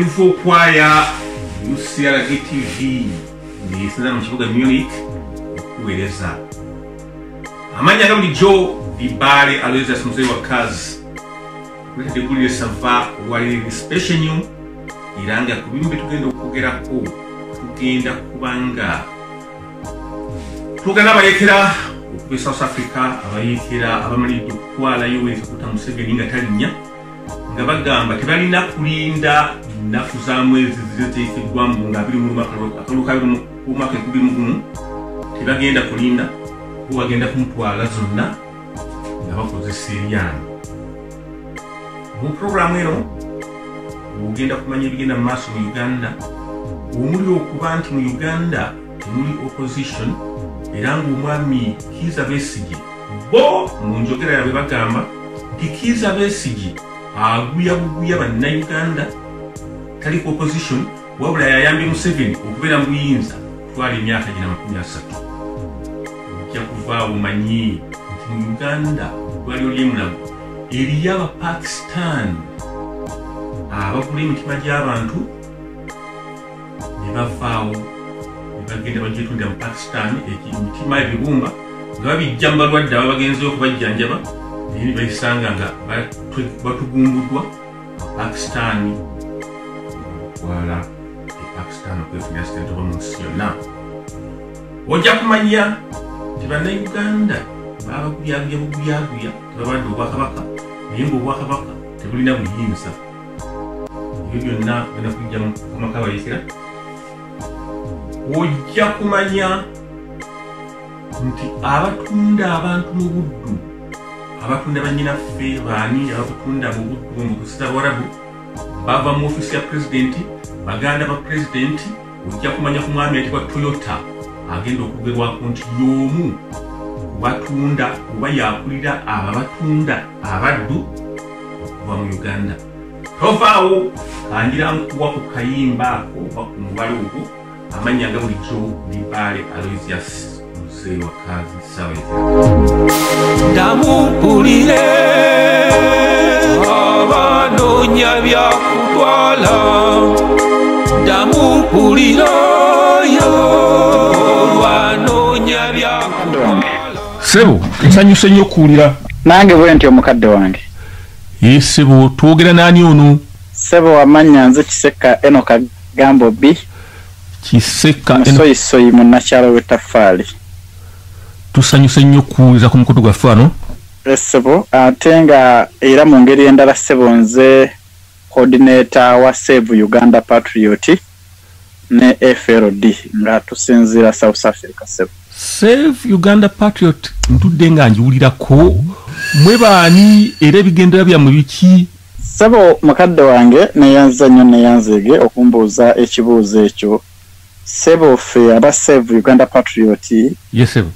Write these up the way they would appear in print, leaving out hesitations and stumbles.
Beautiful choir UCRG-TV ndisinza mu kibuga Munich okuweereza amanya gabulijjo Bbaale Aloysius Museveni wakazi kulete Eggulire sava wali special new iranga kubimbe tugenda okugerako tugenda kubanga tugana bayekera okuva South Africa abayekera Abamaliridde okukwala Yoweri Kaguta Museveni nga talinya nga bagamba tebalina kulinda nnaku za mwezi ziteekeddwa mu nga 20 mu mwaka 2021 tebagenda kulinda bagenda kumutwala zonna nga bakozesa eryanyi. Mu programu eno ogenda kumanya ebigenda mu maaso mu Uganda omuli okuba nti mu Uganda temuli opposition era ng'omwami Kizza Besigye bo mu njogera yaabwe bagamba nti Kizza Besigye aguyabuguya bannayuganda tali ku opposition wabula yayambye Museveni okubeera mu buyinza twala emyaka 30. Ojja kuvaawo omanyi nti mu Uganda eddwaliro ly'emulago eriyo Abapakistan abagula emitima gy'abantu ne bavaawo ne bagenda bagitundira mu Pakistan emitima ebibumba nga babijja mu balwadde aba bagenzeyo okubajjanjaba naye ne bayisanga nga batugumbuddwa Pakistan wala Pakistan okwefunira sente oba mu nsi yonna. Ojja kumanya nti bannayuganda babagulyaguya tebabadde obwakabaka naye ng'obwakabaka tebulina buyinza. Ebyo byonna genda kujja mu kamaka bayekera. Ojja kumanya nti abatunda abantu mu buddu abatunda bannyinaffe baani abakutunda mu buddu mu kusita Bwarabu bava mu ofisi ya pulezidenti baganda ba pulezidenti. Ojja kumanya ku mwami ayitibwa Toyota agenda okugerwako nti y'omu batunda oba yakulira abo batunda abaddu okuva mu Uganda. Tovaawo kanjira nkuwa ku kayimba ako oba ku mubala ogwo amanya nga bulijjo Bbaale Aloysius Museveni wakazi sawetera ndamumpulire abanoonya byakutwala ndamumpulira yo olwanoonya byakutwala. Sebo nsanyuse nnyo okuwulira. Nange bwe ntyo mukadde wange. Sebo twogera n'ani ono? Sebo amanya nze Kiseka Enoka Gambo B. Kiseka Musoyisoyi munnakyalo w'ettaffaali. Tusanyuse nnyo okuwuliriza ku mukutu gwaffe wano. Sebo ate nga era mu ngeri endala Sebo nze coordinator wa Save Uganda Patriot ne FLD nga tusinziira South Africa. Sebo Save Uganda Patriot ntudde nga njiwulirako mwe baani era ebigendera byammwe biki? Sebo mukadde wange neyanza nnyo neyanzege okumbuuza ekibuuzo ekyo. Sebo ffe aba Save Uganda Patriot. Yes, Sebo.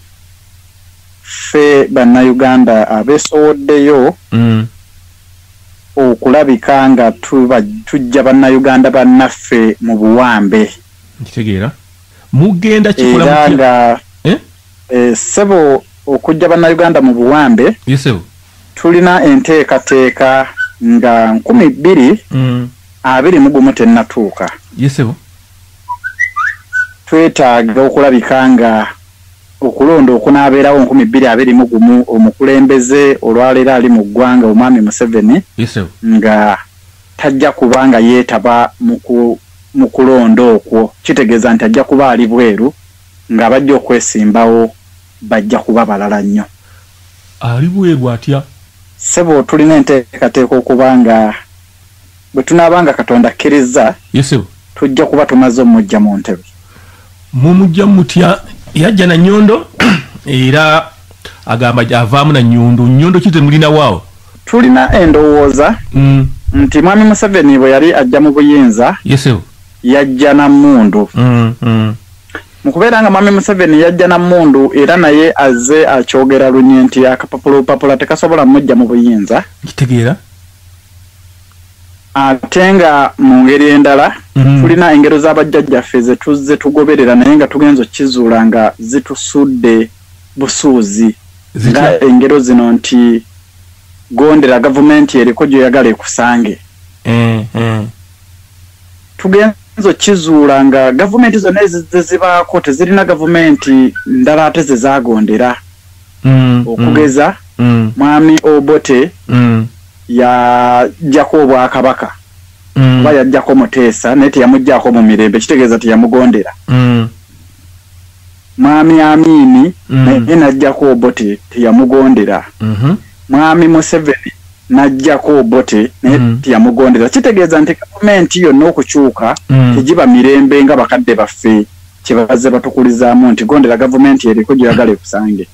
Ffe bannayuganda abeesowoddeyo okulabika nga tujja bannayuganda bannaffe mu buwambe. Nkitegeera. Mugenda kikola era nga Sebo okujja bannayuganda mu buwambe. Yes, Sebo. Tulina enteekateeka nga 2021 tennatuuka. Yes, Sebo. Twetaaga okulabika nga okulonda okunaabeerawo 2021 omukulembeze olwaleero ali mu ggwanga omwami Museveni. Yes, Sebo. Nga tajja kuba nga yeetaba mu kulonda okwo. Kitegeeza nti ajja kuba ali bweru nga bajja okwesimbawo bajja kuba balala nnyo. Ali bweru atya? Sebo tulina enteekateeka okuba nga bwe tunaabanga Katonda akkiriza. Yes, Sebo. Tujja kuba tumaze omujja mu ntebe. Mumujja mutya? Yajja na nnyondo era agamba avaamu na nnyondo. Nnyondo kize mulina waawo? Tulina endowooza nti mwami Museveni bwe yali ajja mu buyinza. Yes, Sebo. Yajja na mmundu. Mu kubeera nga mwami Museveni yajja na mmundu era naye azze akyogera lunye nti akapapula tekasobola mujja mu buyinza. Kitegeera. Ate nga mu ngeri endala tulina engero z'abajjajjaffe ze tuzze tugoberera naye nga tugenza okkizuula nga zitusudde busuuzi. Nga engero zino nti gondera gavumenti eriko gy'oyagala ekusange. tugenzo kizuula nga gavumenti zonna ezizibaako tezirina gavumenti ndala ate ze zaagondera okugeza mwami Obote yajjako obwakabaka oba yajjako Muteesa naye teyamuggyako mu mirembe kitegeeza teyamugondera mwami Amini naye najjako Obote teyamugondera mwami Museveni najjako Obote naye teyamugondera kitegeeza nti gavumenti yonna okukyuka tegiba mirembe nga bakadde baffe kyebaze batukulizaamu nti gondera gavumenti eriko gyeyagala ekusange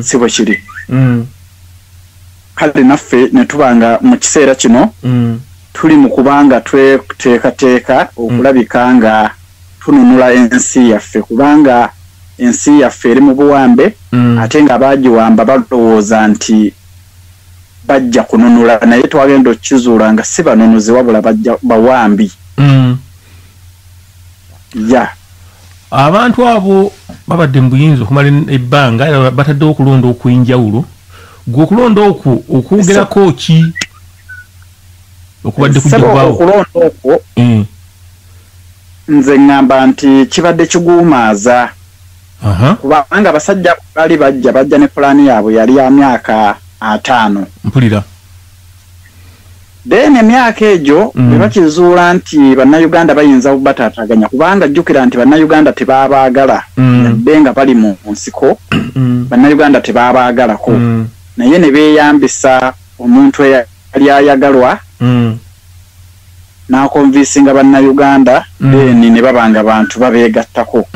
si bwe kiri kale naffe ne tubanga mu kiseera kino tuli mu kubanga tweteekateeka okulabika nga tununula ensi yaffe kubanga ensi yaffe eri mu buwambe ate nga baagiwamba balowooza nti bajja kununula naye twagenda okukizuula nga si banunuzi wabula bawambi abantu abo babadde mu buyinza okumala ebbanga era bataddewo okulonda okw'enjawulo gwe okulonda okwo okwogerako ki okubadde okulonda okwo nze ŋŋamba nti kibadde kiguumaaza kubanga abasajja baali bajja ne pulaani yaabwe yali ya myaka 5 mpulira then emyaka egyo bwe bakizuula nti bannayuganda bayinza obataataganya kubanga jjukira nti bannayuganda tebaabaagala yadde nga bali mu nsiko bannayuganda tebaabagalako naye ne beeyambisa omuntu eyali ayagalwa n'akonvinsinga bannayuganda then ne babanga bantu babeegattako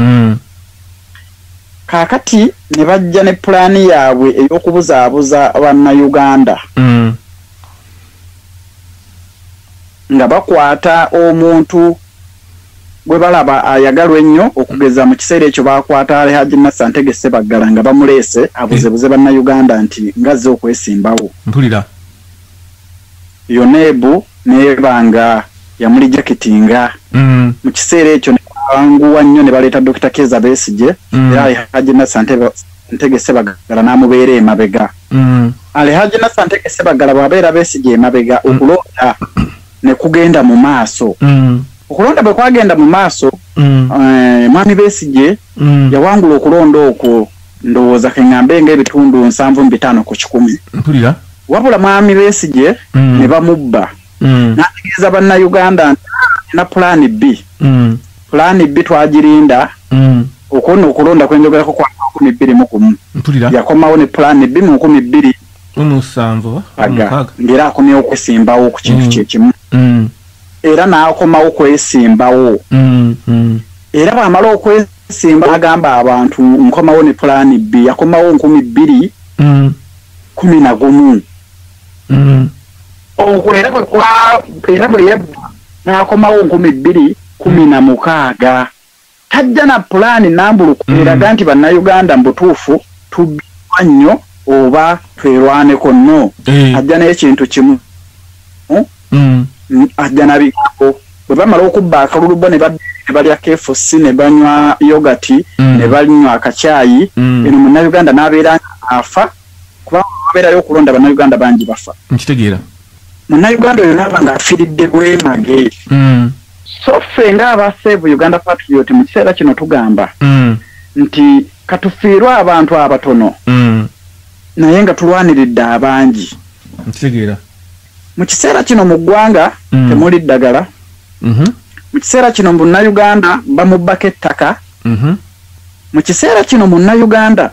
kaakati ne bajja ne pulaani yaabwe ey'okubuzaabuza bannayuganda nga bakwata omuntu gwe balaba ayagalwa ennyo okugeza mu kiseera ekyo bakwata Alhaji Nnasantege Ssebaggala nga bamuleese abuzebuze bannayuganda nti ngazze okwesimbawo mpulira yoneebu nebanga yamuli jaketinga mu kiseera ekyo nebanguwa nnyo ne baleeta Dr. Keza Besigye era Alhaji Nnasantege Ssebaggala n'amubeera emabega Alhaji Nnasantege Ssebaggala bw'abeera Besigye emabega okulonda ne kugenda mu maaso okulonda bwe kwagenda mu maaso mwami Besigye yawangula okulonda okwo ndowooza keŋŋambe ng'ebitundu 75 ku 100 mpulira wabula mwami Besigye ne bamubba n'ategeeza bannayuganda nti na pulaani B pulaani B twagirinda okwo nno okulonda kwenjogerako kwa 2021 mpulira yakomawo ne pulaani B mu 2007 ng'era akomyewo okwesimbawo ku kintu kyekimu era n'akomawo kwesimbawo era bw'amala okwesimba agamba abantu nkomawo ne pulaani B yakomawo 2011 okwo era bwe yabba n'akomawo 2016 tajja na pulaani nambuluku eraga nti bannayuganda mu butuufu tubbirwa nnyo oba twerwaneko nno ajja n'ekintu kimu ajja nabigambo bwe bamala okubba akalulubo ne balya KFC ne banywa yogati ne banywa akacaayi eno munnayuganda n'abeera afa kubanga abeerayo okulonda bannayuganda bangi bafa nkitegeera munnayuganda oyo naaba ng'afiiridde bwemage so ffe ng'aba Save Uganda Patriot mu kiseera kino tugamba nti katufiirwe abantu abatono naye nga tulwaniridde abangi nkitegeera mu kiseera kino mu ggwanga temuli ddagala mu kiseera kino munnayuganda bamubbako ettaka mu kiseera kino munnayuganda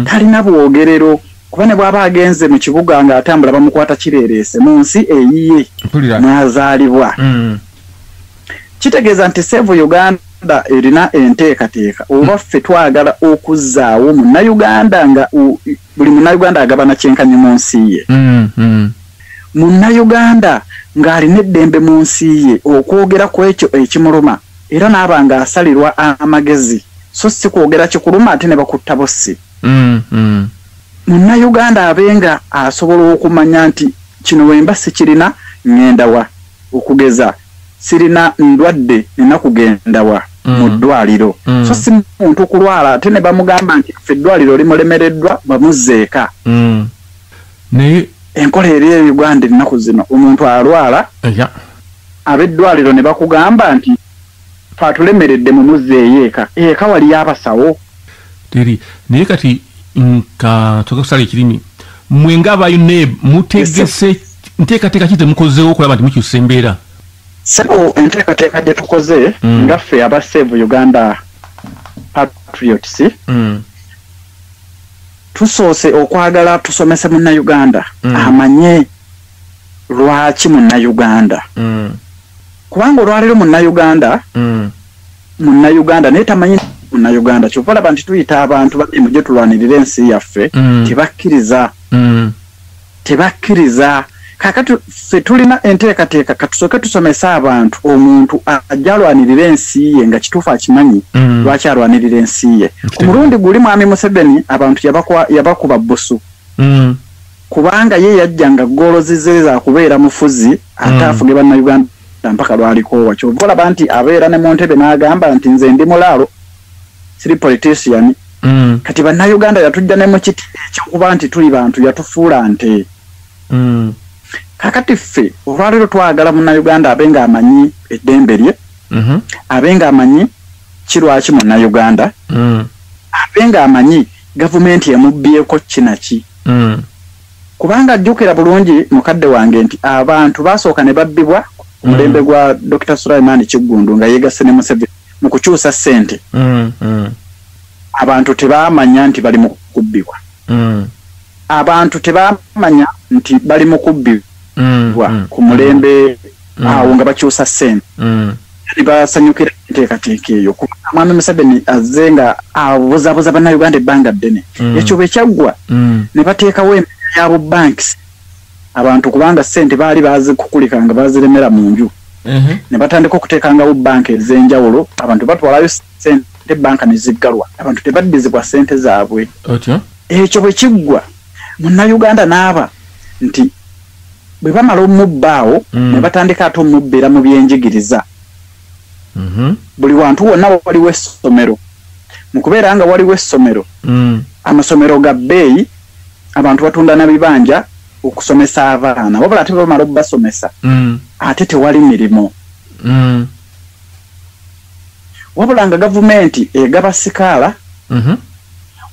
talina bwogerero kuba ne bw'aba agenze mu kibuga ng'atambula bamukwata kireereese mu nsi eyiye mwazaalibwa kitegeeza nti Save Uganda erina enteekateeka oba ffe twagala okuzzaawo munnayuganda nga buli munnayuganda agabana kyenkanyi mu nsi ye munnayuganda ng'alina eddembe mu nsi ye okwogera ku ekyo ekimuluma era n'aba ng'asalirwa amagezi so si kwogera kikuluma ate ne bakutta bossi munnayuganda abenga asobola okumanya nti kino wemba sikirina ŋŋenda wa okugeza sirina ndwadde nina kugenda wa mu ddwaliro so si muntu kulwala ate ne bamugamba nti ffe eddwaliro limulemereddwa bamuzzeeka naye enkola eri Uganda ennaku zino omuntu alwala ab'eddwaliro ne bakugamba nti twatulemeredde mu muzze eka wali abasawo teri naye kati nka tokusala ekirimi mwe ng'abayo ne mutegese nteekateeka ki temukozeewo okulaba nti mukyusa embeera sebo enteekateeka gye tukoze nga ffe aba Save Uganda Patriots tusoose okwagala tusomese munnayuganda amanye lwaki munnayuganda kubanga olwaliro munnayuganda naye tamanyi munnayuganda kyova olaba nti tuyita abantu bali mujje tulwanirira ensi yaffe tebakkiriza kakati ffe tulina enteekateeka katusooke tusomesa abantu omuntu ajja alwanirira ensi ye nga kituufu akimanyi lwaki alwanirira ensi ye ku mulundi guli mwami Museveni abantu yabakuba bbusu kubanga ye yajjanga ggoolo zize zakubeera mufuzi ate afuge bannayuganda mpaka lwalikoowa kyova olaba nti abeera ne mu ntebe n'agamba nti nze ndi mulaalo siri politician kati bannayuganda yatujja ne mu kiti ekyokuba nti tuli bantu yatufuula nte kakati ffe olwaliro twagala munnayuganda abenga amanyi eddembe lye abenga amanyi kirwaki munnayuganda abenga amanyi gavumenti yamubbyeko kinaki kubanga ajjukira bulungi mukadde wange nti abantu basooka ne babbibwa ku mulembe gwa Dr. Sulaiman Kiggundu nga yeegasse ne Museveni mu kukyusa ssente abantu tebamanya nti bali mu kubbibwa abantu tebamanya nti bali mu kubbibwa ku mulembe awo nga bakyusa ssente basanyukira enteekateeka eyo kubanga mwami Museveni azze nga abuzabuza bannayuganda ebbanga ddene ekyo bwe kyaggwa ne bateekawo embeera yabo banks abantu kubanga ssente baali bazikukulika nga baziremera mu nju ne batandika okuteekangawo banka ez'enjawulo abantu batwalayo ssente banka ne ziggalwa abantu tebaddizibwa ssente zaabwe ekyo bwe kiggwa munnayuganda n'aba nti bwe bamala omubbaawo ne batandika ate omubbeera mu byenjigiriza buli wantu wonna waliwo essomero mu kubeera nga waliwo essomero amasomero ga bbeeyi abantu batunda na bibanja okusomesa abaana wabula ate bamala obbasomesa ate tewali mirimo wabula nga gavumenti egaba sikaala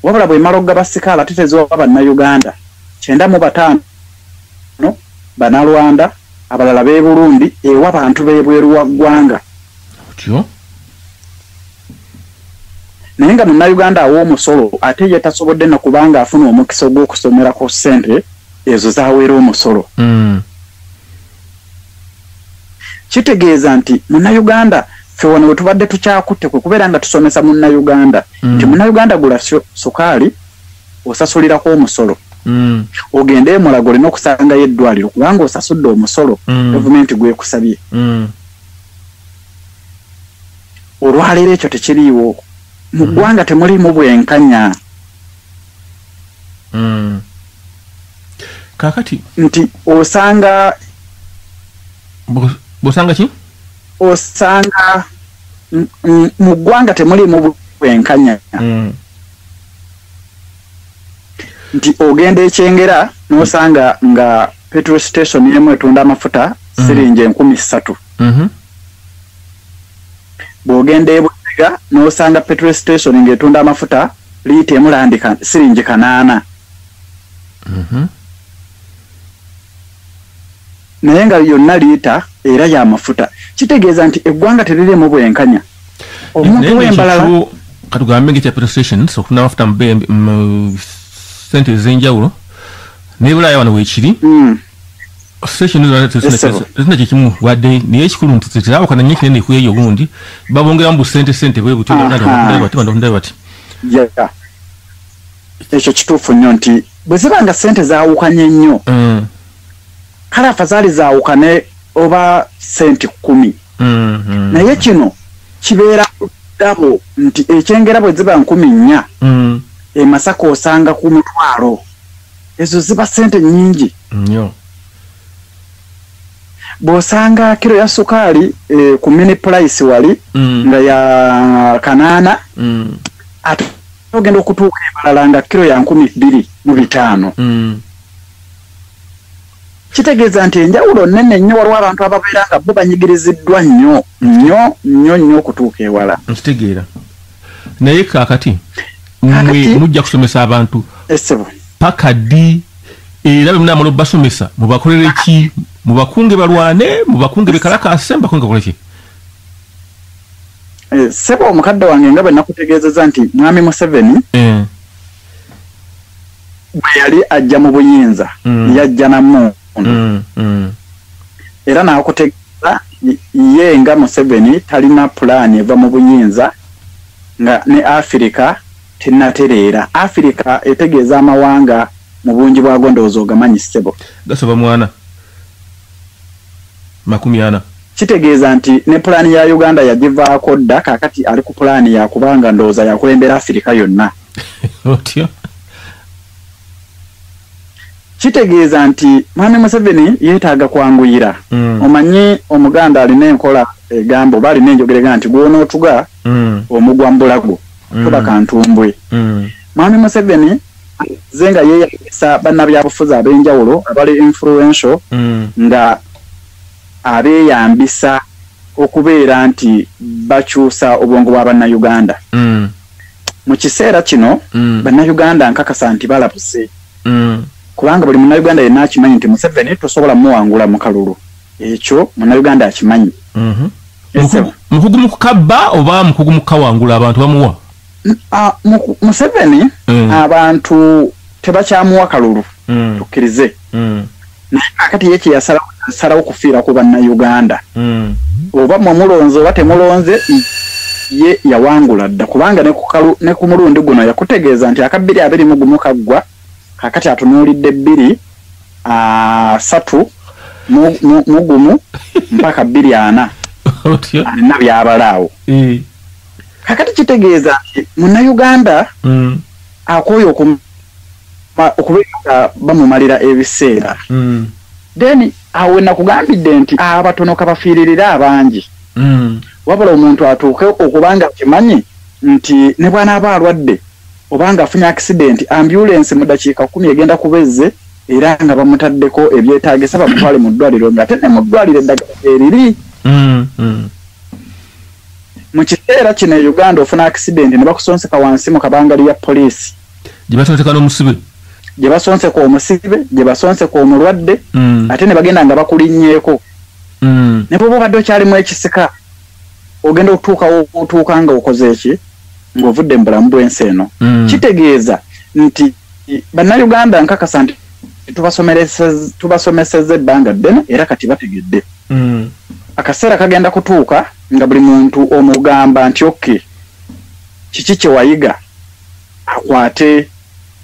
wabula bw'emala okugaba sikaala ate teziwa bannayuganda 95 Bannalwanda abalala b'e Burundi ewa abantu b'ebweru wa ggwanga naye nga munnayuganda aw'omusolo ate ye tasobodde na kubanga afuna omukisa ogw'okusomerako ssente ezo zaweera omusolo kitegeeza nti munnayuganda ffe wano we tubadde tukyakutte kwe kubeera nga tusomesa munnayuganda nti munnayuganda gula sukaali osasulirako omusolo ogende Mulago olina okusangayo eddwaliro kubanga osasudde omusolo gavumenti gwekusabye olwaleero ekyo tekiriiwo mu ggwanga temuliimu bwenkanya kakati nti osanga ki osanga mu ggwanga temuliimu bwenkanya nti ogenda ekyengera n'osanga nga petrol station emu etunda amafuta siringi 3,000 bw'ogenda e Butega n'osanga petrol station ng'etunda amafuta liita emu landika siringi 8 naye nga yonna liita era ya mafuta kitegeeza nti eggwanga teririimu bwenkanya omuntu w'embalala katugambe ng'ekya petrol stations okufuna amafuta mu ssente ez'enjawulo naye Bulaaya wano weekiri station tezina kyekimu wadde naye ekikulu nti tezawukana nnyo ekinene ekweyo ogundi babongeramu busente bwe butyo bati ekyo kituufu nnyo nti bwe ziba nga ssente zaawukanye nnyo kale afazaali zaawukane oba ssente 10 naye kino kibeera dabo nti ekyengera bwe ziba 4,000 e Masaka osanga ku 1,000 ezo ziba ssente nnyingi nnyo bw'osanga kiro ya sukaali ku mini price wali nga ya 8 ate ogenda okutuuka ebalala nga kiro ya 2,500 kitegeeza nti enjawulo nnene nnyo waliwo abantu ababeera nga bo banyigiriziddwa nnyo okutuuka ewala. Nkitegeera. Naye kaakati mujja kusomesa abantu paka ddi era bwe munaamala obbasomesa mubakolere ki? Mubakunge balwane, mubakunge bekalakaase, mubakunge bakole ki? Ssebo omukadde wange nga bwe nakutegeezeza nti mwami Museveni bwe yali ajja mu buyinza yajja namu era n'akutegeeza ye nga Museveni talina pulaani eva mu buyinza nga ne Afirika tennatereera. Afirika etegeeza amawanga mu bungi bwago ndowooza ogamanyi ssebo. Gasoba mwana 40. Kitegeeza nti ne pulaani ya Uganda yagivaako dda, kaakati ali ku pulaani yakubanga ndowooza yakulembera Afirika yonna. Otyo. Kitegeeza nti mwami Museveni yeetaaga kwanguyira. Omanyi Omuganda alina enkola egamba oba alina enjogera egamba nti gw'onootuga omugwa mbulago tuba kantumbwe. Mwami Museveni ze nga yeeyagisa bannabyabufuzi ab'enjawulo abali influential nga abeeyambisa okubeera nti bakyusa obwongo bwa bannayuganda. Mu kiseera kino bannayuganda nkakasa nti balabuse. Kubanga buli munnayuganda yenna akimanyi nti Museveni tosobola muwangula mu kalulu. Ekyo munnayuganda akimanyi. Mukugu mu kukabba oba mukugu mu kawangula abantu bamuwa? Museveni abantu tebakyamuwa kalulu. Tukkirize. Naye kakati ye kyeyasalawo kufiira ku bannayuganda. Oba mumulonze oba temulonze ye yawangula dda, kubanga ne ku mulundi guno yakutegeeza nti 221 kaggwa, kakati atunuulidde 3 mu gumu mpaka 2 alina byabalaawo. Kakati kitegeeza nti munnayuganda akooye okubeera bamumalira ebiseera. Then awe nakugambidde nti abatono kabafiiririra abangi. Wabula omuntu atuuke okubanga kimanyi nti ne bw'anaaba alwadde obanga afunye accident, ambulance mu dakiika 10 egenda kubezze era nga bamutaddeko ebyetaagisa bamutwale mu ddwaliro nga tenne mu ddwaliro eddagala eriri. Mu kiseera kino Uganda ofuna accident ne bakusonseka wansi mu kabangali ya poliisi. Gye basonseka n'omusibe. Gye basonseka omusibe, gye basonseka omulwadde, ate ne bagenda nga bakulinnyeeko. Ne bw'oba obadde okyalimu ekisika ogenda otuuka nga okoze eki ng'ovudde mu bulamu bw'ensi eno. Kitegeeza nti bannayuganda nkakasa nti tubasomesezza ebbanga ddene era kati bategedde. Akaseera kagenda kutuuka nga buli muntu omugamba nti okke kiki kye wayiga akwate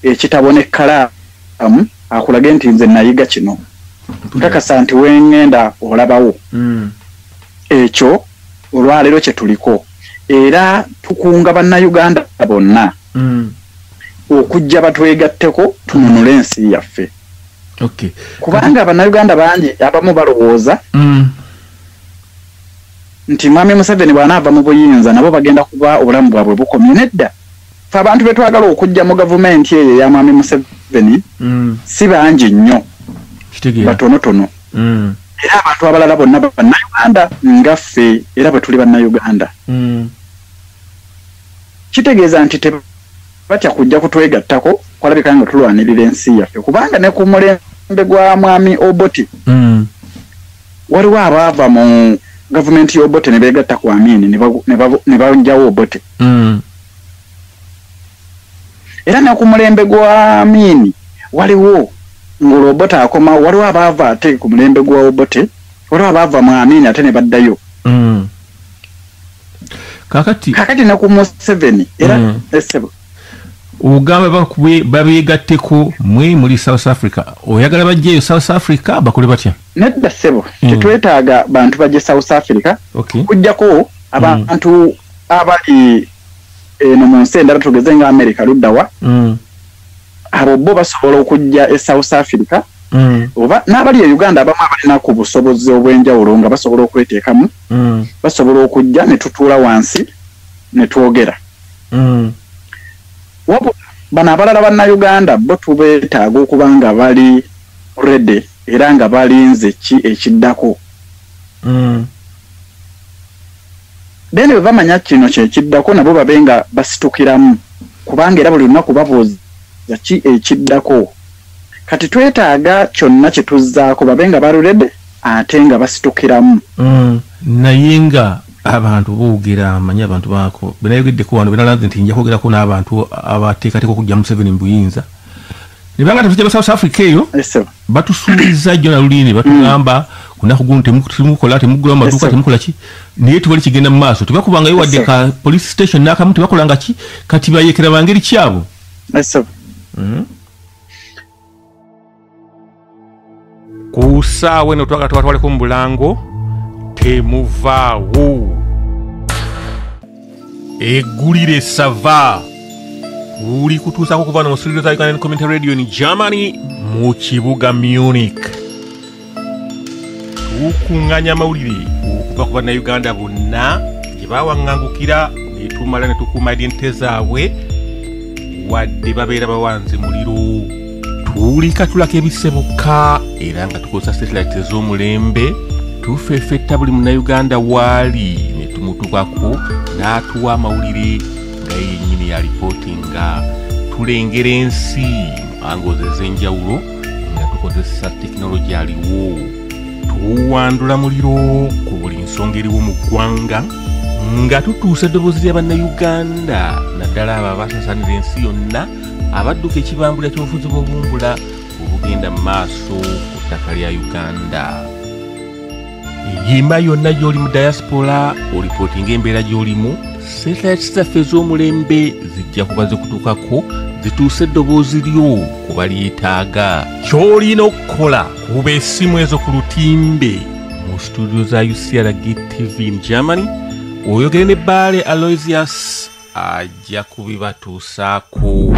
ekitabo n'ekkalaamu akulage nti nze nayiga kino, nkakasa nti wengenda olabawo. Ekyo olwaleero kye tuliko era tukunga bannayuganda bonna okujja batwegatteko tununule ensi yaffe. Kubanga bannayuganda bangi abamu balowooza nti mwami Museveni bw'anaava mu buyinza nabo bagenda kuba obulamu bwabwe bukomye. Nedda, fe abantu be twagala okujja mu gavumenti eyo ya mwami Museveni si bangi nnyo, batonotono. Era abantu abalala bonna bannayuganda ngaffe era bwe tuli bannayuganda. Kitegeeza nti tebatya kujja kutwegattako kwalabika nga tulwanirira ensi yaffe, kubanga ne ku mulembe gwa mwami Obote waliwo abaava mu gavumenti y'Obote ne beegatta ku Amini ne bajjawo Obote. Era ne ku mulembe gwa Amini waliwo ng'Obote akoma, waliwo abaava ate ku mulembe gwa Obote, waliwo abaava mu Amini ate ne baddayo. Kakati ne ku Museveni era essebo ogamba babeegatteko mwe muri South Africa, oyagala bajjeyo South Africa bakole batya? Nedda ssebo tetwetaaga bantu bajje South Africa. Kujjako abantu abali eno mu nsi endala tugeze nga America luddawa, abo bo basobola okujja e South Africa. Oba n'abali e Uganda abamu abalina ku busobozi obw'enjawulo nga basobola okweteekamu, basobola okujja ne tutuula wansi ne twogera. Wabula bano abalala bannayuganda bo tubeetaaga okuba nga bali ready era nga balinze ki ekiddako. Then bwe bamanya kino kyekiddako nabo babe nga basitukiramu kubanga era buli lunaku babuuza ki ekiddako. Kati twetaaga kyonna kye tuzzaako babe nga balulede ate nga basitukiramu. Naye nga abantu boogera amanyi abantu baako benayogeddeko wano benalanze nti nja kwogerako n'abantu abateekateeka okujja Museveni mu buyinza ne banga tufite South Africa eyo batusuubiza jjo na lulini batugamba kunaku guno temukola temugula amaduuka temukola ki naye tubali kigenda mu maaso tebakubangayo wadde ka police station n'akamu tebakolanga ki kati bayekera bangeri kyabo. Ku ssaawa eno twatwaleko mu Bulango temuvaawo. Eggulire essava uli kutuusako kuva no mu studio za Uganda Community Radio in Germany mu kibuga Munich. Tukuŋŋanya amawulire okuva ku bannayuganda bonna gye bawaŋŋangukira ne tumala ne tukuuma identite zaabwe wadde babeera bawanze muliro. Tuulika tulako ebiseboka era nga tukozesa satellite ez'omulembe tufeefetta buli munnayuganda waali ne tumutukako n'atuwa amawulire nga yennyini ya ripootinga tulengera ensi angozi ez'enjawulo nga tukozesa tekinologi aliwo tuwandula muliro ku buli nsonga eriwo mu ggwanga nga tutuusa eddoboozi ly'abannayuganda naddala abo abasasanira ensi yonna abadduka ekibambula ky'obufuzi bw'obumbula obugenda mu maaso ku ttaka lya Uganda. Yimba yonna gy'oli mu diaspora olipootinga embeera gy'olimu satellite zaffe ez'omulembe zijja kuba zikutuukako zituuse eddoboozi lyo kuba lyetaaga. Ky'olina okukola kuba essimu ezo ku lutimbe mu studio za UCRG TV in Germany oyogere ne Bbaale Aloysius ajja kubibatuusaako.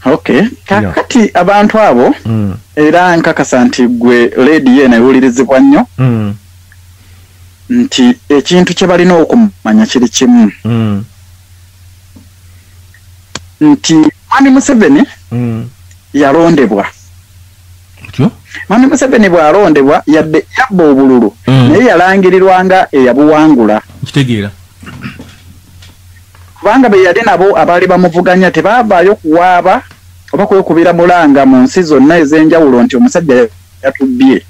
Okay, kakati abantu abo era nkakasa nti gwe lady yena ewulirizibwa nnyo nti ekintu kye balina okumanya kiri kimu nti Mwami Museveni yalondebwa. Mwami Museveni bw'alondebwa yabba obululu naye yalangirirwanga eyabuwangula. Kitegeera kubanga be yali nabo abaali bamuvuganya tebaavaayo kuwaaba oba kwekubira mulanga mu nsi zonna ez'enjawulo nti omusajja yatubbye.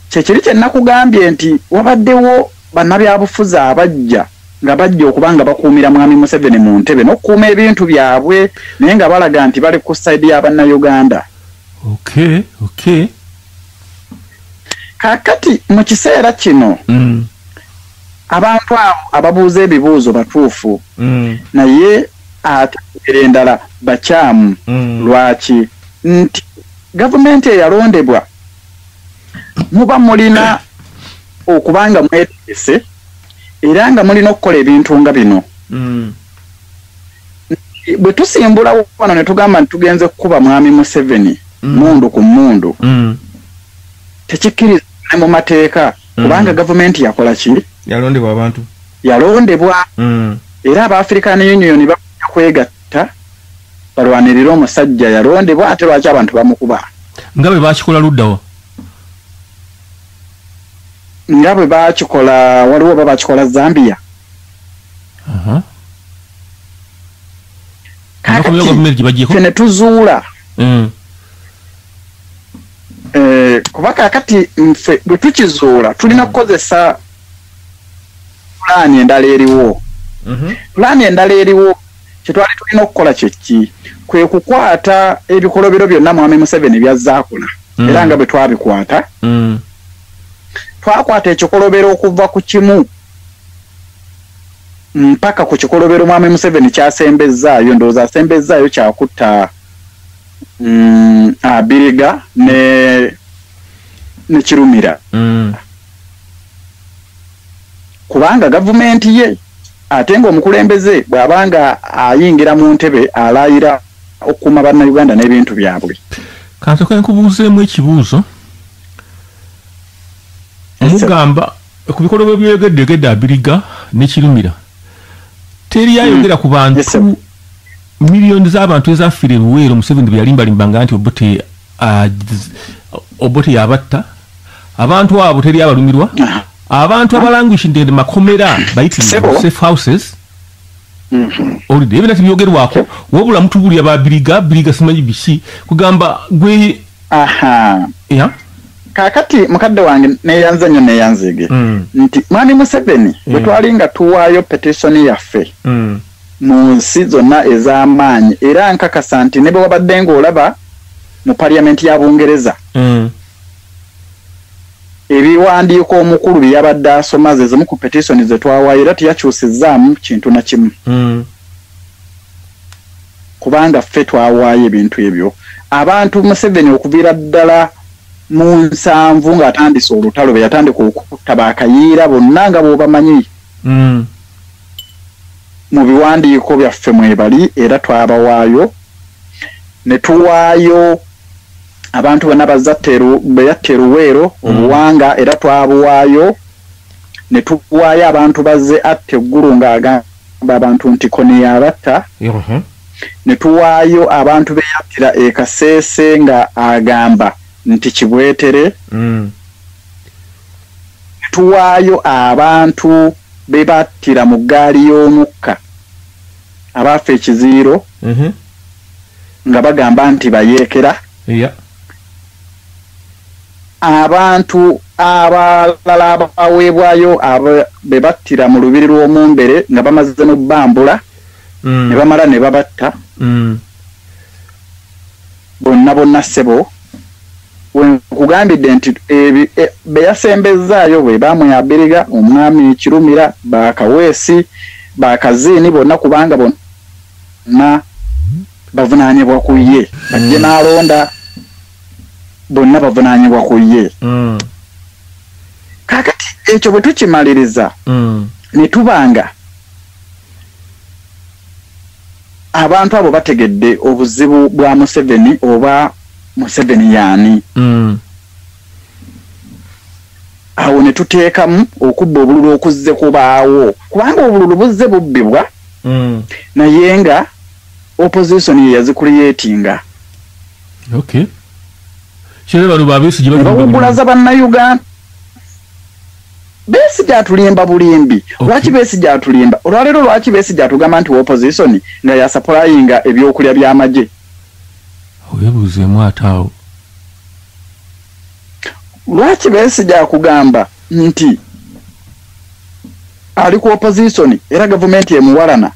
Kyekiri kye nakugambye nti wabaddewo bannabyabufuzi abajja nga bajja okuba nga bakuumira Mwami Museveni mu ntebe n'okukuuma ebintu byabwe naye nga balaga nti bali ku sayidi y'Abannayuganda. Okay. Kakati mu kiseera kino abantu abo ababuuza ebibuuzo batuufu naye ate endala bakyamu. Lwaki? Nti gavumenti eyalondebwa muba mulina okubanga mwetegese era nga mulina okukola ebintu nga bino. Bwe tusimbula wano ne tugamba nti tugenze kukuba Mwami Museveni mundu ku mundu tekikkiriza mu mateeka kubanga gavumenti yakola ki? Yalondebwa abantu. Yalondebwa era aba African Union bajja kwegatta balwanirira omusajja yalondebwa ate lwaki abantu bamukuba. Nga bwe bakikola luddawa? Nga bwe bakikola waliwo baba bakikola Zambia. Kene tuzuula kuba kakati nfe bwe tukizuula tulina kukozesa pulaani endala eriwo. Pulaani endala eriwo kyetwali tulina okukola kyeki kwe kukwata ebikolobero byonna Mwami Museveni byazaakola era nga bwe twabikwata twakwata ekikolobero okuva ku kimu mpaka ku kikolobero Mwami Museveni kyasembezaayo ndowooza asembezaayo kyakutta Abiriga ne Kirumira. Kubanga gavumenti ye ate ng'omukulembeze bw'abanga ayingira mu ntebe alayira okukuuma bannayuganda n'ebintu byabwe. Kanti kwe nkubuuzeemu ekibuuzo omugamba ku bikolobero by'egedde Abiriga ne Kirumira teri ayogera ku bantu miliyoni z'abantu ezafiire Luweero Museveni bwe yalimbalimbanga nti Obote yabatta abantu abo teri abalumirwa abantu abalangwishidde makomera bayitibwa safe houses olide ebina tibyogerwako wabula mutubulya biriga simanyi biki kugamba gwe kakati mukadde wange neyanza nnyo neyanzige nti mwami Museveni bwe twalinga tuwaayo petition yaffe mu nsi zonna ez'amaanyi era nkakasa nti ne bwe wabadde ng'olaba mu parliament ya Bungereza ebiwandiiko omukulu bye yabadde asoma ze zimu ku petition ze twawaayo era teyakyusizaamu kintu na kimu kubanga ffe twawaayo ebintu ebyo abantu Museveni okuviira ddala mu 7 ng'atandise olutalo bwe yatandika okutta bakayiira bonna nga bw'obamanyi mu biwandiiko byaffe mwebali era twabawaayo ne tuwaayo abantu bonna beyatte Luweero obuwanga era twabuwaayo ne tuwaayo abantu bazze atte Eggulu ng'agamba abantu nti kone yabatta ne tuwaayo abantu beyattira e Kasese nga agamba nti Kibwetere ne tuwaayo abantu bebattira mu ggaali y'omukka abaafa ekiziiro nga bagamba nti bayeekera abantu abalala abaweebwayo bebattira mu lubiri lw'omumbere nga bamaze n'obbambula ne bamala ne babatta bonna ssebo kugambidde nti beyasembezaayo bwe bamwabiriga omwami Kirumira Bakaweesi Bakaziini bonna kubanga bonna bavunaanibwa ku ye bajje n'alonda bonna bavunaanibwa ku ye kakati ekyo bwe tukimaliriza ne tubanga abantu abo bategedde obuzibu bwa Museveni oba Museveni yaani awo ne tuteekamu okubba obululu okuzze kubaawo kubanga obululu buzze bubbibwa naye nga opposition ye yazicreatinga bawugulaza bannayuganda Besigye atulimba bulimbi lwaki Besigye atulimba olwaleero lwaki Besigye atugamba nti opposition nga yasapulayinga ebyokulya by'amagye oyebuzeemu ataawo lwaki Besigye akugamba nti ali ku opposition era gavumenti emuwalana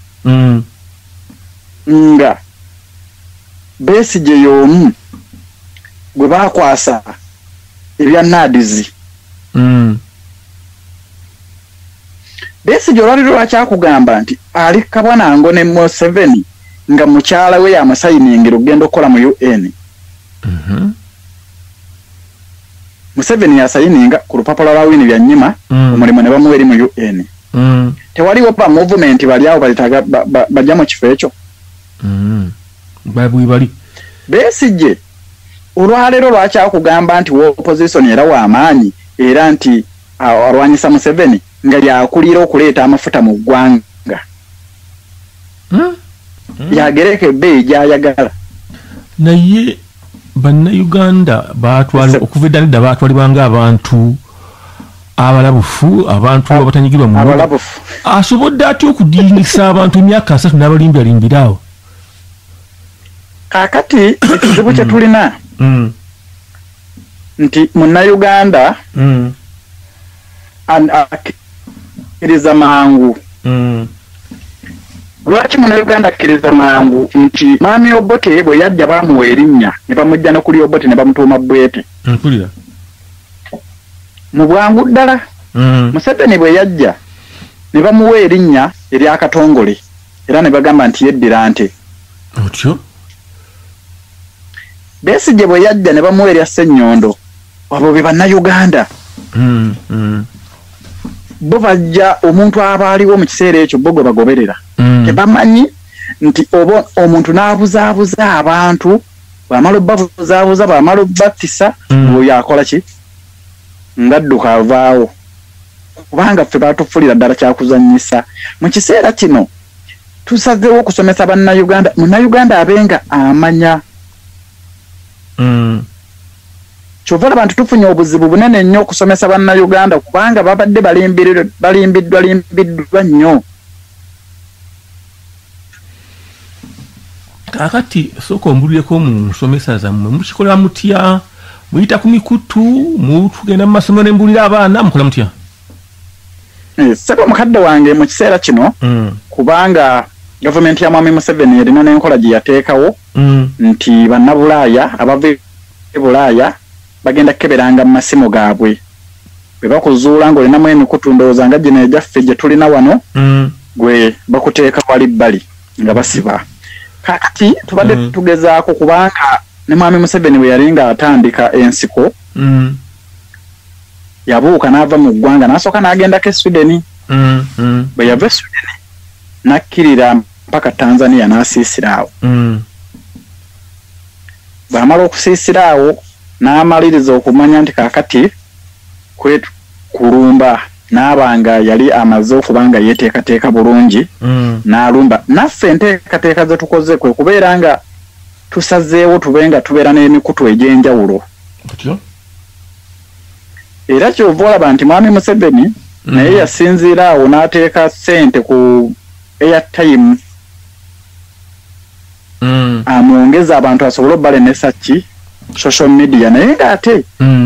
nga Besigye y'omu gwe baakwasa ebya NADS Besigye olwaliro lwakyakugamba nti ali Kabwanango ne Museveni nga mukyala we yamusayiningira okugenda okukola mu UN Museveni yasayininga ku lupapula lwa wini bya nnyima omulimu ne bamuwa eri mu UN tewaliwo pa movement bali awo balitaga bajja mu kifo ekyo bali Besigye olwaleero lwakyakugamba nti opposition era w'amaanyi era nti alwanyisa Museveni nga yakulira okuleeta amafuta mu ggwanga yagereke ebbeeyi gy'ayagala naye bannayuganda baatwala okuva edda nedda baatwalibwanga abantu abalabufu abantu abatanyigirwa mu abalabufu asobodde atya okudingisa abantu emyaka 3 n'abalimbiralimbira awo kaakati ekizibu kye tulina nti munnayuganda akkiriza mangu lwaki munnayuganda akkiriza mangu nti maami Obote bwe yajja baamuwa erinnya ne bamujja ne kuli Obote ne bamutuuma Bwete mpulira mu bwangu ddala Museveni bwe yajja ne bamuwa erinnya ery'akatongole era ne bagamba nti yeddira nte otyo Besigye bwe yajja ne bamuwa erya Ssenyondo abo be bannayuganda bo bajja omuntu abaaliwo mu kiseera ekyo bo gwe bagoberera tebamanyi nti omuntu n'abuzaabuza abantu bw'amala obbabuzaabuza bw'amala obbattisa oyo akola ki ng'adduka avaawo kubanga ffe baatufulira ddala kyakuzannyisa mu kiseera kino tusazeewo okusomesa bannayuganda munnayuganda abenga amanya kyova abantu tufunye obuzibu bunene nnyo okusomesa bannayuganda kubanga babadde balimbiddwa nnyo. Kakati soko mbulireko mu nsomesa zammwe mukikola mutya muyita ku mikutu mutugenda mu masomero ne mbulira abaana mukola mutya? Sebo mukadde wange mu kiseera kino kubanga gavumenti ya Mwami Museveni erina n'enkola gye yateekawo nti bannabulaaya abava e Bulaaya bagenda kukeberanga mu masimu gaabwe bwe bakuzuula ng'olinamu emikutu ndowooza nga gino egyaffe gye tulina wano gwe bakuteeka wali bbali nga basiba. Kakati tubadde tugezaako kubanga ne Mwami Museveni bwe yali ng'atandika ensiko yabuuka n'ava mu ggwanga n'asooka n'agendako e Sweden. Bwe yava e Sweden n'akkirira mpaka Tanzania n'asiisira awo. Bw'amala okusiisira awo n'amaliriza okumanya nti kaakati kulumba n'abanga yali amaze okubanga yeeteekateeka bulungi n'alumba. Naffe enteekateeka ze tukoze kwe kubeera nga tusazeewo tube nga tubeera n'emikutu egy'enjawulo. Era kyova olaba nti Mwami Museveni naye yasinziira awo n'ateeka ssente ku airtime amwongeza abantu asobole obbala n'essaki social media naye ng'ate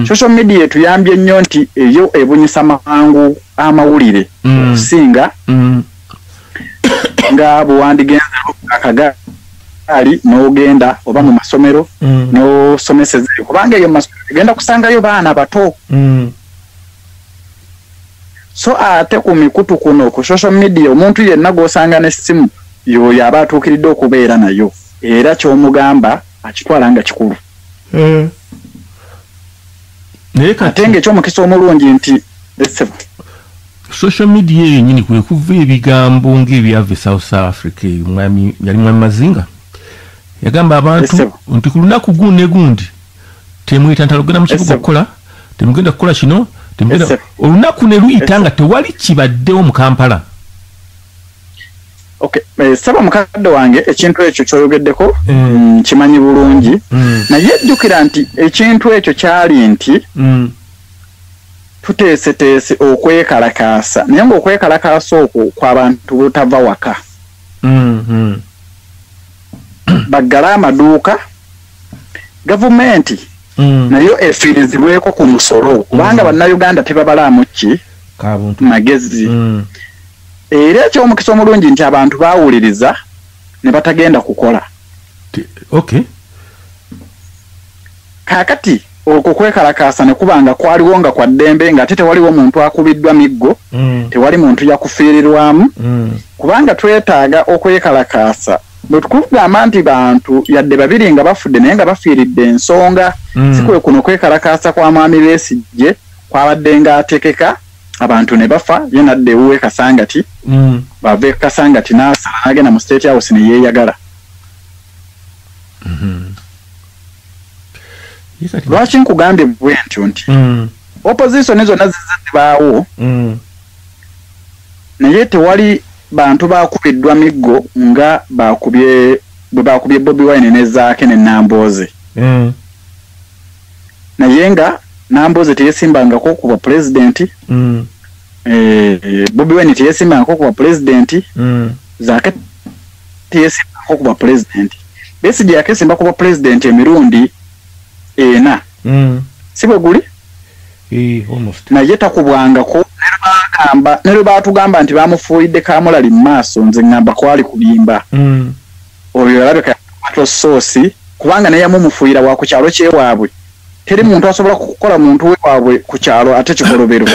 social media etuyambye nnyo nti eyo ebunyisa mangu amawulire okusinga nga bwewandigenza akagaali n'ogenda oba mu masomero n'osomeseza kubanga eyo masomero egenda kusangayo baana bato. So ate ku mikutu kuno ku social media omuntu yenna g'osanga n'essimu y'oyo aba atuukiridde okubeera nayo era ky'omugamba akitwala nga kikulu. Ate ng'ekyomukisa omulungi nti social media yennyini kwe kuva ebigambo ng'ebyava South Africa yali Mwami Mazinga yagamba abantu nti ku lunaku gundi gundi temwita ntalogenda mu kibuga okukola temugenda kukola kino olunaku ne luyita nga tewali kibaddewo mu Kampala. Saba mukadde wange ekintu ekyo kyoyogeddeko kimanyi bulungi naye ejjukira nti ekintu ekyo kyali nti tuteeseteese okwekalakaasa naye ng'okwekalakaasa okwo kw'abantu butava waka baggala amaduuka gavumenti nayo efiirizibweko ku musolo kubanga bannayuganda tebabalaamu ki magezi. Era ekyomukisa omulungi nti abantu baawuliriza ne batagenda kukola. Kaakati okwo kwekalakaasa ne kubanga kwaliwo nga kwa ddembe ng'ate tewaliwo muntu akubiddwa miggo tewali muntu yakufiirirwamu kubanga twetaaga okwekalakaasa bwe tukugamba nti bantu yadde babiri nga bafudde naye nga bafiiridde ensonga si kwe kuno kwekalakaasa kwa Mwami Besigye kwabadde ng'atekeka abantu ne bafa ye nadde ewuwe Kasangati bave Kasangati n'asala n'agenda mu State House ne yeeyagala. Lwaki nkugambye bwe ntyo nti opposition zonna zibaawo naye tewali bantu bakubiddwa miggo nga bwe bakubye Bobi Wine ne Zaake ne Nambooze. Naye nga Nambooze teyesimbangako ku bwa pulezidenti Bobi Wine teyesimbangako ku bwa pulezidenti Zaake teyesimbangako ku bwa pulezidenti Besigye yakesimba ku bwa pulezidenti emirundi ena si bwe guli naye takubwangako ne lwe baatugamba nti bamufuuyidde Kamulali mu maaso nze ngamba kwali kulimba oyo yalabika yakwata soosi kubanga naye yamumufuuyira wa ku kyalo kyewaabwe teri muntu asobola kukola muntu we waabwe ku kyalo ate kikolobero.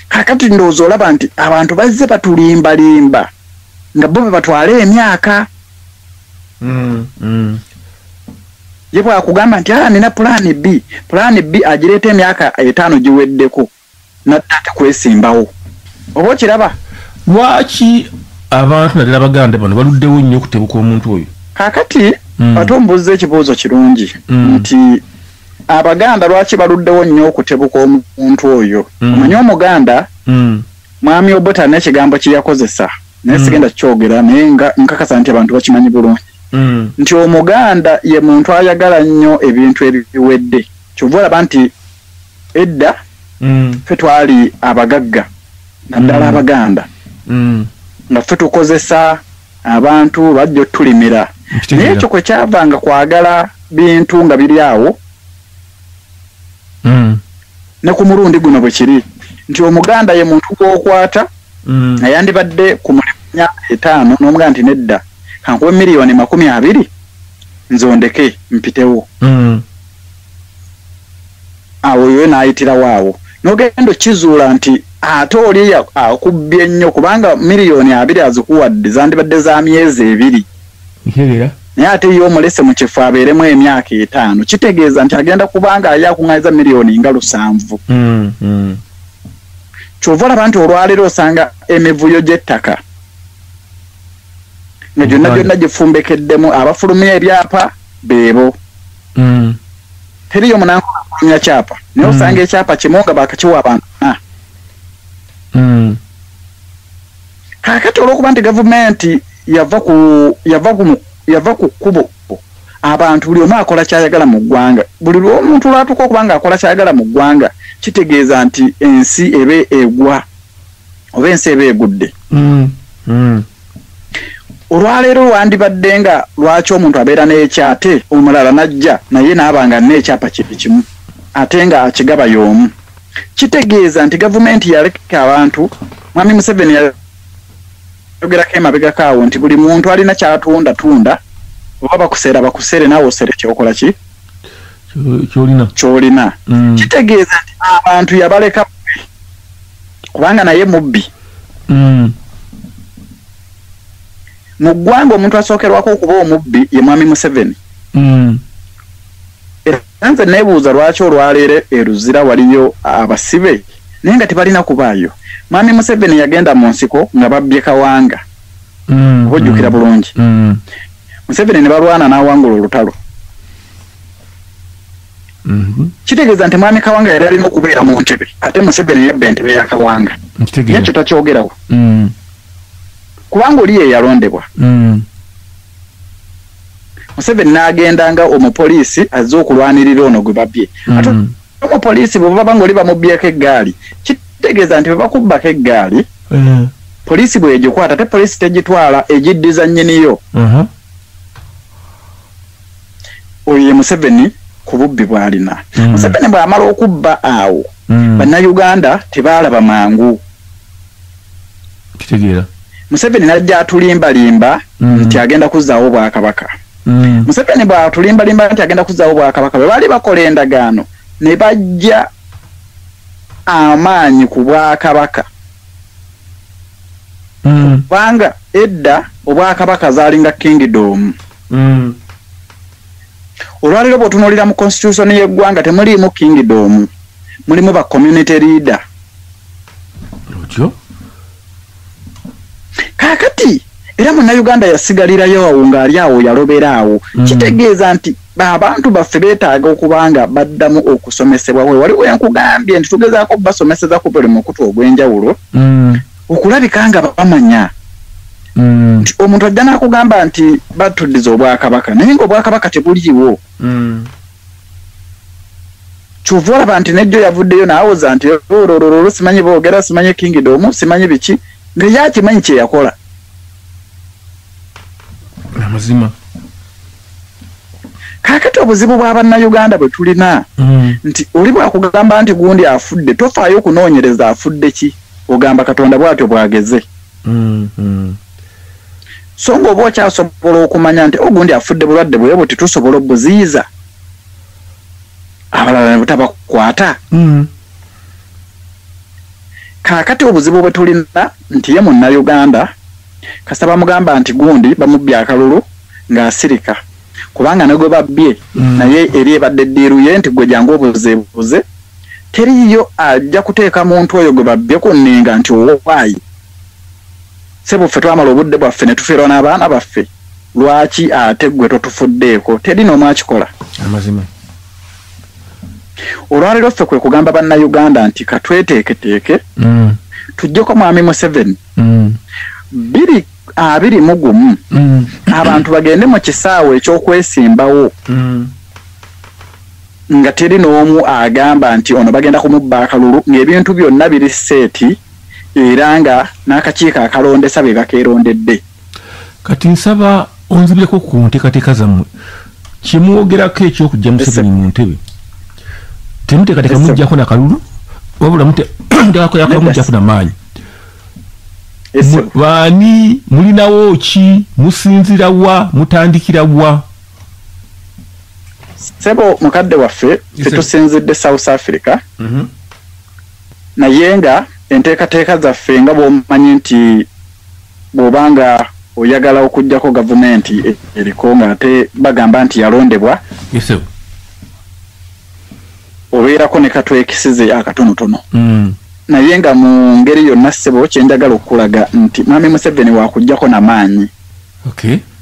Kakati ndowooza olaba nti abantu bazze batulimbalimba nga bo be batwala emyaka ye bwakugamba nti nina pulaani B agireeta emyaka 5 giweddeko nadda tekwesimbawo oba okiraba. Lwaki abantu naddala Abaganda bano baluddewo nnyo okutebuka omuntu oyo? Kakati ate ombuuza ekibuuzo kirungi nti Abaganda lwaki baluddewo nnyo okutebuka omuntu oyo? Omanyi Omuganda mwami Obote n'ekigambo kye yakozesa naye sigenda kyogera naye nkakasa nti abantu bakimanyi bulungi nti Omuganda ye muntu ayagala nnyo ebintu ebiwedde kyova olaba nti edda ffe twali abagagga naddala Abaganda nga ffe tukozesa abantu bajja otulimira naye ekyo kwe kyavanga kwagala bintu nga biri awo ne ku mulundi guno bwe kiri nti Omuganda ye muntu gw'okwata ayandibadde ku mulimu myaka 5 n'omuga nti nedda kankuba miliyoni 20 nzondeke mpitewo awo yo naayitira waawo n'ogenda kizuula nti ate oli akubbye nnyo kubanga miliyoni 2 azikuwadde zandibadde za myezi 2 naye ate yo omulese mu kifo abeeremu emyaka 5 kitegeeza nti agenda kubanga ayakuŋŋayiza miliyoni nga 7 kyova olaba nti olwaleero osanga emivuyo gy'ettaka nga gyonna gifumbekeddemu abafulumya ebyapa beebo teriyo munanko afulumya kyapa naye osanga ekyapa kimu nga bakakiwa abantu kakati olw'okuba nti gavumenti yava ku kkubo abantu buli omu akola kyayagala mu ggwanga buli lw'omuntu lwatuuka okuba nga akola kyayagala mu ggwanga kitegeeza nti ensi eba egwa oba ensi eba egudde olwaleero lwandibadde nga lwaki omuntu abeera n'ekyate omulala najja naye naabanga n'ekyapa kiri kimu ate nga akigaba y'omu kitegeeza nti gavumenti yaleka abantu mwami Museveni yogerako emabegako awo nti buli muntu alina kyatunda oba bakuseere naawe osere kyokola ki kyolina kitegeeza nti abantu yabaleka kubanga naye mubbi mu ggwanga omuntu asookerwako okuba omubbi ye mwami Museveni era nze neebuuza lwaki olwaleero eruzira waliyo abasibe naye nga tebalina kubaayo mwami Museveni yagenda mu nsiko nga babbye Kawanga oba ojjukira bulungi Museveni ne balwana n'awangula olutalo kitegeeza nti mwami Kawanga yali alina okubeera mu ntebe ate Museveni yebba entebe ya Kawanga nekyo takyogerawo kubanga oli ye yalondebwa Museveni n'agendanga omupoliisi azze okulwanirira ono gwe babbye ate omupoliisi bwe baba nga oli bamubbyeko eggaali kitegeeza nti bwe bakubbako eggaali poliisi bwe egikwata ate poliisi tegitwala egiddiza nnyiniyo oyo ye Museveni ku bubbi bw'alina Museveni bw'amala okubba awo bannayuganda tebaalaba mangu kitegeera Museveni najja atulimbalimba nti agenda kuzzaawo Bwakabaka Museveni bw'atulimbalimba nti agenda kuzzaawo Bwakabaka bwe baali bakola endagaano ne bajja amaanyi ku Bwakabaka kubanga edda Obwakabaka zaalinga kingdom olwaleero bw'otunuulira mu constitution y'eggwanga temuliimu kingdom mulimu ba community leader kakati era munnayuganda yasigalirayo awo ng'ali awo yalobera awo kitegeeza nti abantu baffe beetaaga okubanga baddamu okusomesebwa we waliwo enkugambye nti tugezaako basomeseza ku buli mukutu ogw'enjawulo okulabika nga bamanya nti omuntu ajja n'akugamba nti batuddiza Obwakabaka naye ng'Obwakabaka tebuliiwo kyova olaba nti nejjo yavuddeyo n'awoza nti olololo simanyi boogera simanyi kingdom simanyi biki nga ye akimanyi kye yakola amazima kakati obuzibu bwa bannayuganda bwe tulina nti oli bwakugamba nti gundi afudde tofaayo okunoonyereza afudde ki ogamba Katonda bw'atyo bwageze so ng'oba okyasobola okumanya nti ogundi afudde bulwadde bwe buti tusobola obuziiza abalala ne butabakwata kakati obuzibu bwe tulina nti ye munnayuganda kasaba mugamba nti gundi bamubbye akalulu ng'asirika kubanga ne gwe babbye naye eri ebadde eddiiru ye nti gwe jangu obuzeebuze teriyo ajja kuteeka muntu oyo gwe babbye ku nninga nti owaayi sebo ffe twamala obudde bwaffe ne tufiirwa n'abaana baffe lwaki ate gwe totufuddeeko teri n'omu akikola amazima olwaleero ffe kwe kugamba bannayuganda nti katweteeketeeke tujjeko mwami Museveni biri abiri mugumu abantu bagende mu kisaawe ekyokwesimbawo nga teri n'omu agamba nti ono bagenda kumubba akalulu ng'ebintu byonna biri seeti era nga n'akakiiko akalondesa be bakeerondedde. Kati nsaba onzibireko ku nteekateeka zammwe kimwogerako ekyokujja Museveni mu ntebe temuteekateeka mujjako na kalulu wabula muteekateeka na maanyi. Baani mulinawo ki musinzira wa mutandikira wa? Sebo mukadde waffe tusinzidde South Africa naye nga enteekateeka zaffe nga bw'omanyi nti bw'obanga oyagala okujjako gavumenti eriko ng'ate bagamba nti yalondebwa obeerako ne katwekisize akatonotono naye nga mu ngeri yonna ssebo kyenjagala okulaga nti mwami Museveni wakujjako n'amaanyi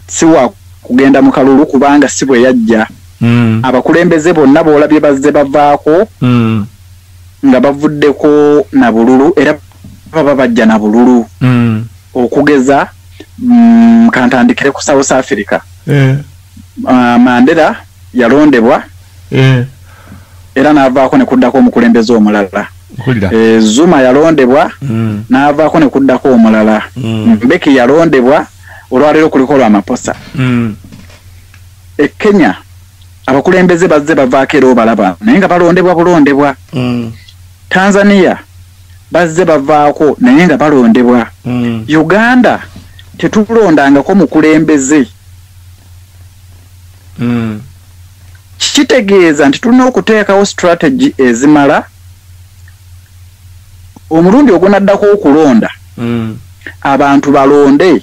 si wakugenda mu kalulu kubanga si bwe yajja abakulembeze bonna boolabye bazze bavaako nga bavuddeko na bululu era baba bajja na bululu okugeza kantandikire ku South Africa Mandela yalondebwa era n'avaako ne kuddako omukulembeze omulala Zuma yalondebwa n'avaako ne kuddako omulala Mbeki yalondebwa olwaleero kuliko lw'amaposa Kenya abakulembeze bazze bavaako era obalaba naye nga balondebwa bulondebwa Tanzania bazze bavaako naye nga balondebwa Uganda tetulondangako mukulembeze kitegeeza nti tulina okuteekawo strategy ezimala omulundi ogunaddako okulonda abantu balonde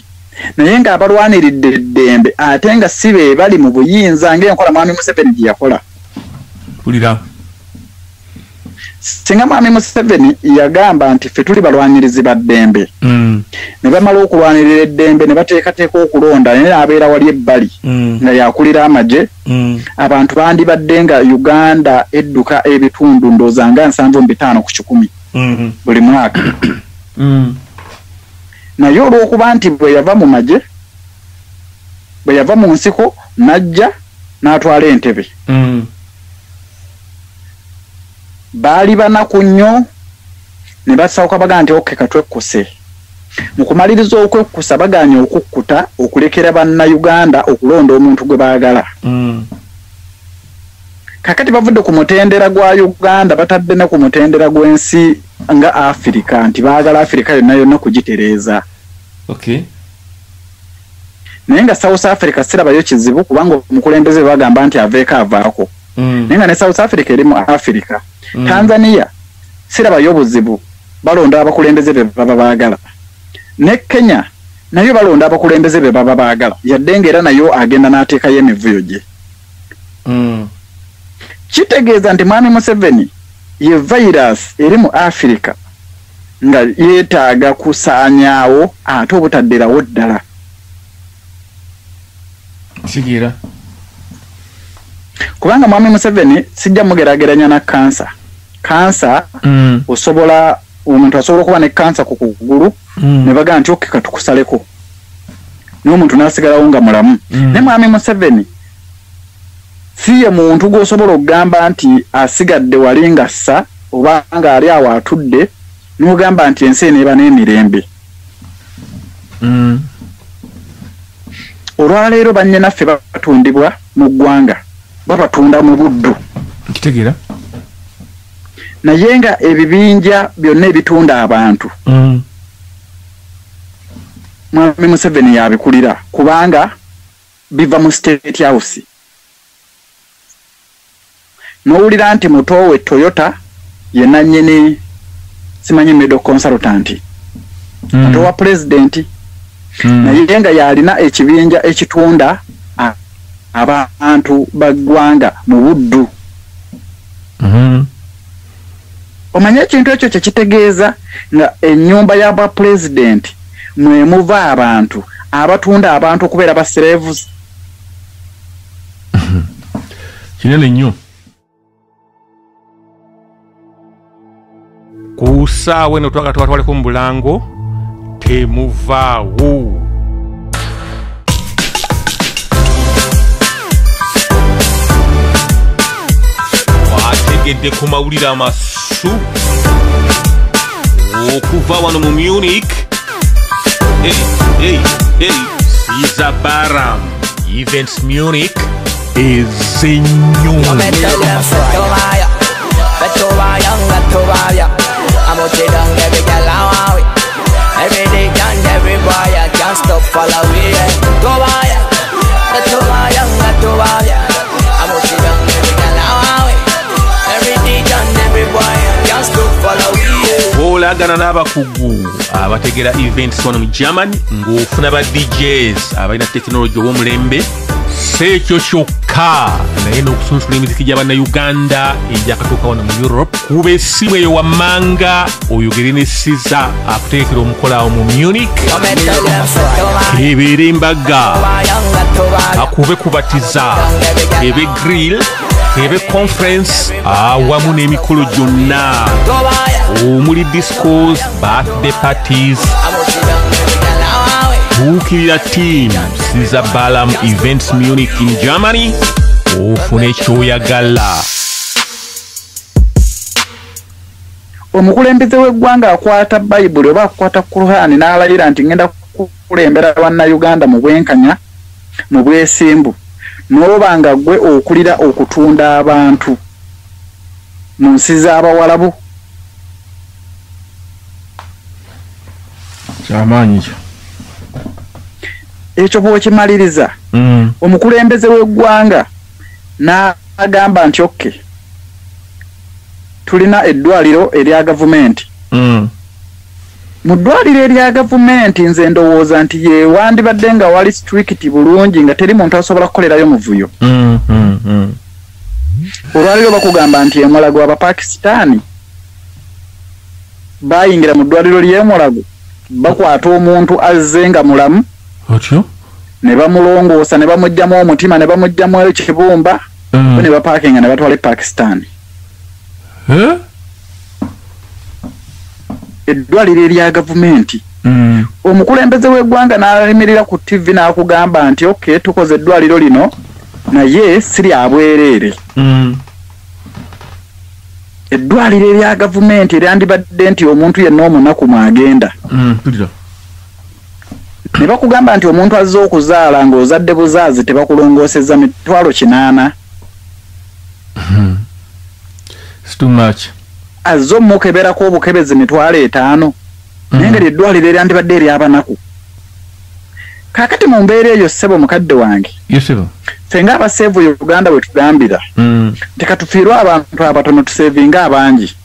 naye nga abalwaniridde eddembe ate nga si be bali mu buyinza ng'enkola mwami Museveni gye yakola. Singa mwami Museveni yagamba nti ffe tuli balwanyirizi ba ddembe ne bamala okulwanirira eddembe ne bateekateeka okulonda naye abeera wali ebbali nga yakulira amagye abantu bandibadde nga Uganda edduka ebitundu ndooza nga 7.5 ku 100 buli mwaka naye olw'okuba nti bwe yava mu magye bwe yava mu nsiko najja n'atwala entebe baali banaku nnyo ne basawuka bagaa nti okke katwekkuse mu kumaliriza okwekkusa bagaanye okukkuta okulekera bannayuganda okulonda omuntu gwe baagala kakati bavudde ku mutendera gwa Uganda batadde ne ku mutendera gw'ensi nga Afrika nti baagala Afrika yonna yonna kugitereeza naye nga South Africa sirabayo kizibu kubanga omukulembeze bagamba nti aveeko avaako naye nga ne South Africa eri mu Africa Tanzania sirabayo buzibu balonda abakulembeze be baba baagala ne Kenya nayo balonda abakulembeze be baba baagala yadde ng'era nayo agenda n'ateekayo emivuyo gye kitegeeza nti mwami Museveni ye virus eri mu Africa nga yeetaaga kusaanyaawo ate obutadderawo ddala sigira kubanga mwami Museveni sijja mugerageranya na kansa osobola omuntu asobola okuba ne kansa ku kugulu ne bagaa nti okke katukusaleko n'omuntu n'asigalawo nga mulamu ne mwami Museveni siye muntu gw'osobola okugamba nti asigadde wali nga ssa oba nga ali awo atudde n'ogamba nti ensi eno eba n'emirembe olwaleero bannyinaffe batundibwa mu ggwanga babatunda mu buddu kitegeera naye nga ebibinja byonna ebitunda abantu mwami Museveni yabikulira kubanga biva mu State House n'owulira nti mutowe Toyota ye nannyini simanyi middle consultant ate wa president naye nga yalina ekibinja ekitunda abantu baggwanga mu buddu omanye ekintu ekyo kyekitegeeza nga ennyumba y'aba president mwe muva abantu abatunda abantu okubeera ba slaves kinene nnyo ku ssaawa eno twagala tubatwaleko mu bulango temuvaawo. Wategedde ku mawulire amasu okuva wano mu Munich. Siza Baram Events Munich ezenyo. Olagana n'abakugu abategera events wano mu Germany ng'ofuna ba DJs abalina tekinologi ow'omulembe seekyo kyokka naye n'okusunsula emiziki gy'abannayuganda egyakatuuka wano mu Europe. Kuba essimu eyo wammanga oyogere ne Siza akuteekera omukola awo mu Munich ebeera embaga akube kubatiza ebe grill ebe conference awamu n'emikolo gyonna omuli discos, birthday parties. Tuukirira team Siza Balam Events Munich in Germany ofune ky'oyagala. Omukulembeze w'eggwanga akwata Bayibuli oba akwata Kurani n'alayira nti ngenda kukulembera bannayuganda mu bwenkanya mu bwesimbu n'oba nga gwe okulira okutunda abantu mu nsi z'abawalabu. Kyamaanyi kyo. Ekyo bw'okimaliriza omukulembeze w'eggwanga n'agamba nti okke tulina eddwaliro erya gavumenti. Mu ddwaliro erya gavumenti nze ndowooza nti yewandibadde nga wali strict bulungi nga teri muntu asobola kukolerayo muvuyo. Olwaliro bakugamba nti emulago Abapakisitaani bayingira mu ddwaliro ly'emulago bakwata omuntu azze nga mulamu otyo ne bamulongoosa ne bamugyamu omutima ne bamugyamu ekibumba ne bapaakinga ne batwala Pakistan. Eddwaliro erya gavumenti. Omukulembeze w'eggwanga n'alimirira ku TV n'akugamba nti okay tukoze eddwaliro lino naye siri abwereere. Eddwaliro erya gavumenti eryandibadde nti omuntu yenna omunaku mwagenda. Ne bakugamba nti omuntu azze okuzaala ng'ozadde buzaazi tebakulongoosezza $800. It's too much. Azze omukeberako obukebezi $500. Naye nga eddwaliro eryandibadde ery'abanaku. Kaakati mu mbeera eyo ssebo mukadde wange. Yosebo. Ffe ng'abaseevu Uganda bwe tugambira. Tekatufiirwe abantu abatono tuseevinga abangi.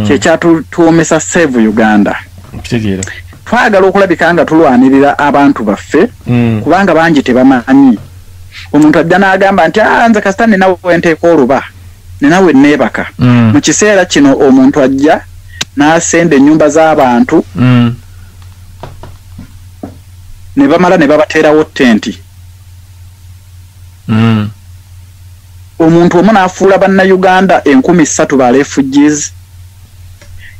Kyekyatutuumisa Save Uganda. Kitegeera. Twagala okulabika nga tulwanirira abantu baffe kubanga bangi tebamanyi. Omuntu ajja n'agamba nti nze kasita ninawe nteeka oluba ninawe neebaka. Mu kiseera kino omuntu ajja n'asenda ennyumba z'abantu ne bamala ne babateerawo tenti. Omuntu omu n'afuula bannayuganda 3,000 ba refugees.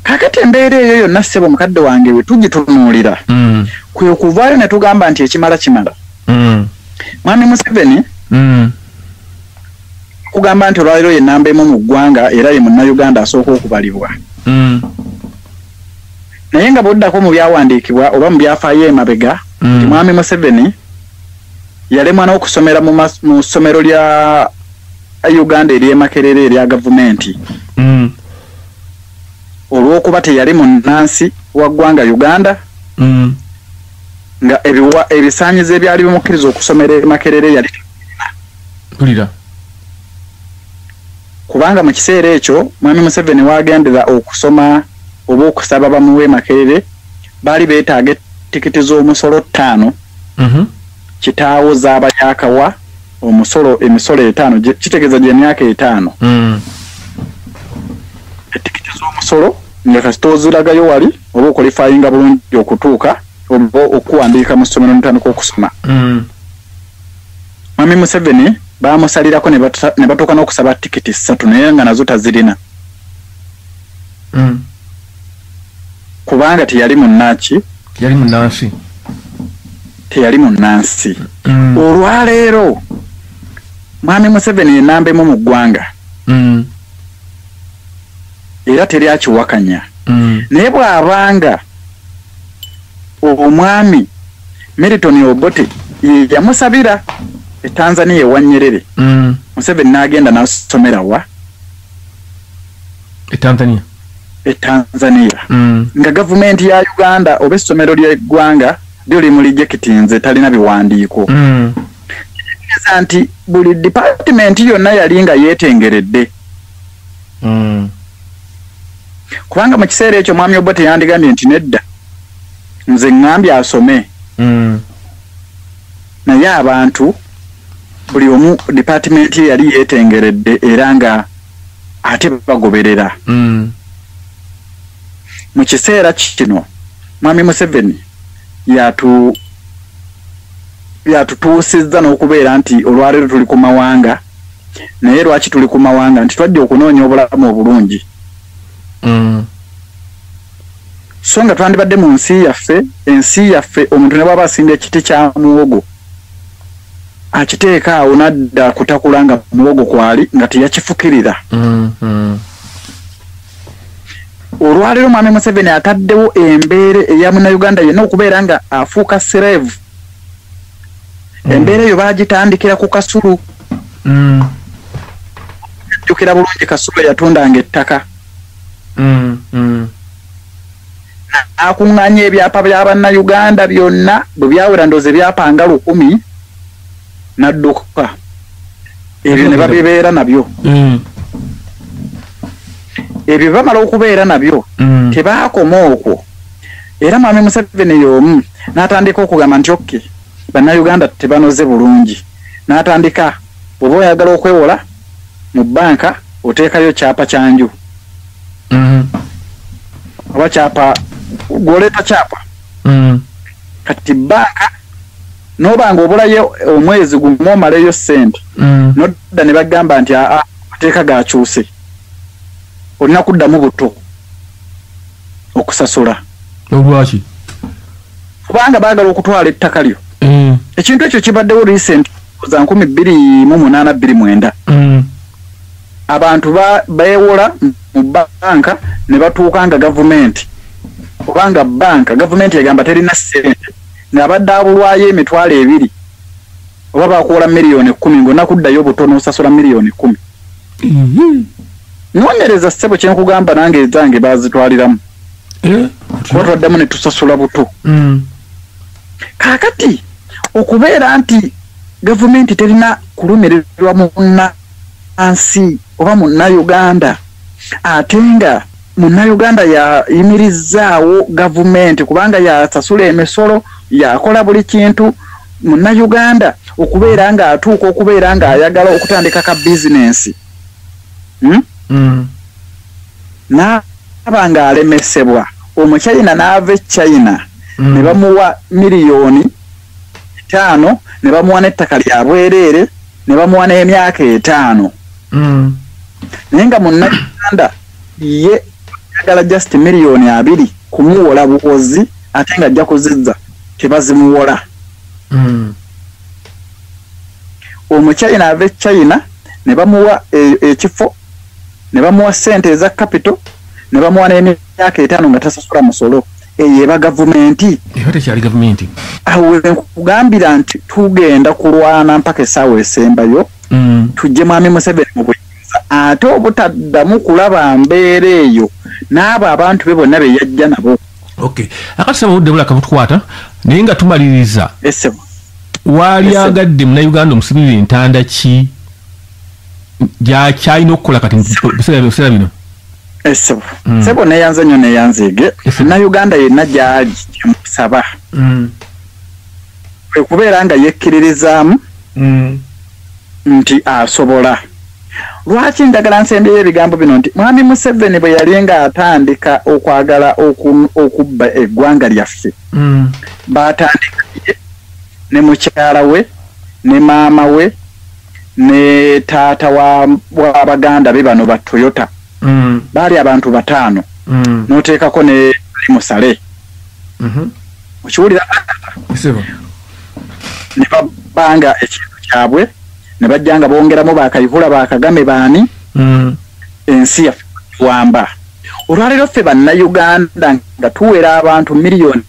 Kakati embeera eyo yonna ssebo mukadde wange we tugitunuulira kwe okuvaayo ne tugamba nti ekimala kimala. Mwami Museveni kugamba nti olwaliro ye nnamba emu mu ggwanga era ye munnayuganda asooka okubalibwa. Naye nga bw'oddako mu byawandiikibwa oba mu byafaayo emabega nti Mwami Museveni yalemwa n'okusomera mu ssomero lya Uganda ery'e Makerere erya gavumenti. Olw'okuba teyali munnansi wa ggwanga Uganda nga ebisaanyizo ebyali bimukkiriza okusomera e Makerere yali tulira. Kubanga mu kiseera ekyo Mwami Museveni waagendera okusoma oba okusaba bamuwe Makerere baali beetaaga tikiti z'omusolo 5. Kitaawo zaaba yakawa emisolo 5 kitegeeza gy'emyaka 5. Etikiti z'omusolo nga kasita oziragayo wali oba okwalifayinga bulungi okutuuka oba okuwandiika mu ssomero n'otandika okusoma. Mwami Museveni baamusalirako ne batuuka n'okusaba tikiti 3 naye nga nazo tazirina. kubanga teyali munnaki yali munnansi teyali munnansi olwaleero mwami Museveni yenambemu mu ggwanga era teri akiwakanya naye bw'abanga omwami Milton Obote yamusabira Tanzania ewa Nyerere Museveni n'agenda n'asomera wa Tanzania nga gavumenti ya Uganda oba essomero ly'eggwanga lyo limulijekitinze talina biwandiiko kitegeeza nti buli department yonna yali nga yeetengeredde kubanga mu kiseera ekyo mwami Obote yandigambye nti nedda nze ŋŋambye asome naye abantu buli omu department ye yali yeetengeredde era nga ate bagoberera mu kiseera kino mwami Museveni yatutuusizza n'okubeera nti olwaleero tuli ku mawanga naye lwaki tuli ku mawanga nti twajja okunoonya obulamu obulungi so nga twandibadde mu ensi yaffe omuntu ne bw'aba asimba ekiti kya muwogo akiteeka awo nadda kutakula nga muwogo kwali nga teyakifukirira olwaleero mwami Museveni ataddewo embeera eya munnayuganda yenna okubeera nga afuuka slave embeera eyo baagitandikira ku Kasulu jjukira bulungi Kasulu yatundanga ettaka akuŋŋaanya ebyapa bya bannayuganda byonna bwe byawera ndoozi ebyapa nga 100 n'adduka ebyo ne babibeera nabyo ebyo bamala okubeera nabyo tebaakoma okwo era mwami Museveni y'omu n'atandika okugamba nti okke bannayuganda tebanoze bulungi n'atandika bw'oba oyagala okwewola mu bbanka oteekayo kyapa kyanju oba kyapa gwoleeta kyapa kati bbanka n'obanga obulayo omwezi gumu omaleyo ssente nodda ne bagamba nti mateeka gakyuse olina kuddamu buto okusasula olwaki kubanga baagala okutwala ettaka lyo ekintu ekyo kibaddewo recent za 2008-2029 abantu beewola mu bbanka ne batuuka nga gavumenti kubanga banka gavumenti yagamba terina ssente ng'abadde abulwayo emitwalo 2 oba bakuwola miliyoni 10 ng'onakuddayo butono osasula miliyoni 10 noonyereza ssebo kyenkugamba nange ezange baazitwaliramu kuba twaddemu ne tusasula buto kaakati okubeera nti gavumenti terina kulumirirwa munnansi oba munnayuganda ate nga munnayuganda yayimirizzaawo gavumenti kubanga yasasula emisolo yakola buli kintu munnayuganda okubeera nga atuuka okubeera nga ayagala okutandika ka bizinensi n'aba nga alemesebwa omuchina n'ava echina ne bamuwa miliyoni 5 ne bamuwa n'ettaka lya bwereere ne bamuwa n'emyaka 5 naye nga munnayuganda ye yagala just miliyoni 2 kumuwola buwozi ate nga ajja kuzizza tebazimuwola omuchina ava echina ne bamuwa ekifo ne bamuwa ssente eza capital ne bamuwa n'emyaka 5 nga tasasula musolo eyo eba gavumenti tekyali gavumenti awo nkugambira nti tugenda kulwana mpaka essaawa esembayo tujje mwami Museveni mu buyinza ate obutaddamu kulaba mbeera eyo n'abo abantu be bonna be yajja nabo akati saba budde bulaka butukwata naye nga tumaliriza waali agadde munnayuganda omusibirira entanda ki gy'akyalina okukola kati biseera bino sebo neyanze nnyo neyanzeege munnayuganda yenna gy'ali kyemusaba kwe kubeera nga yekkiririzaamu nti asobola lwaki njagala nsembyeyo ebigambo bino nti mwami Museveni bwe yali nga atandika okwagala okubba eggwanga lyaffe baatandika ne mukyala we ne maama we ne taata w'abaganda be bano ba Toyota baali abantu 5 n'oteekako ne musale okiwulira ne babanga ekintu kyabwe ne bajja nga bongeramu bakayihula bakagame baani ensi yaffe wamba olwaleero ffe bannayuganda nga tuwera abantu miliyoni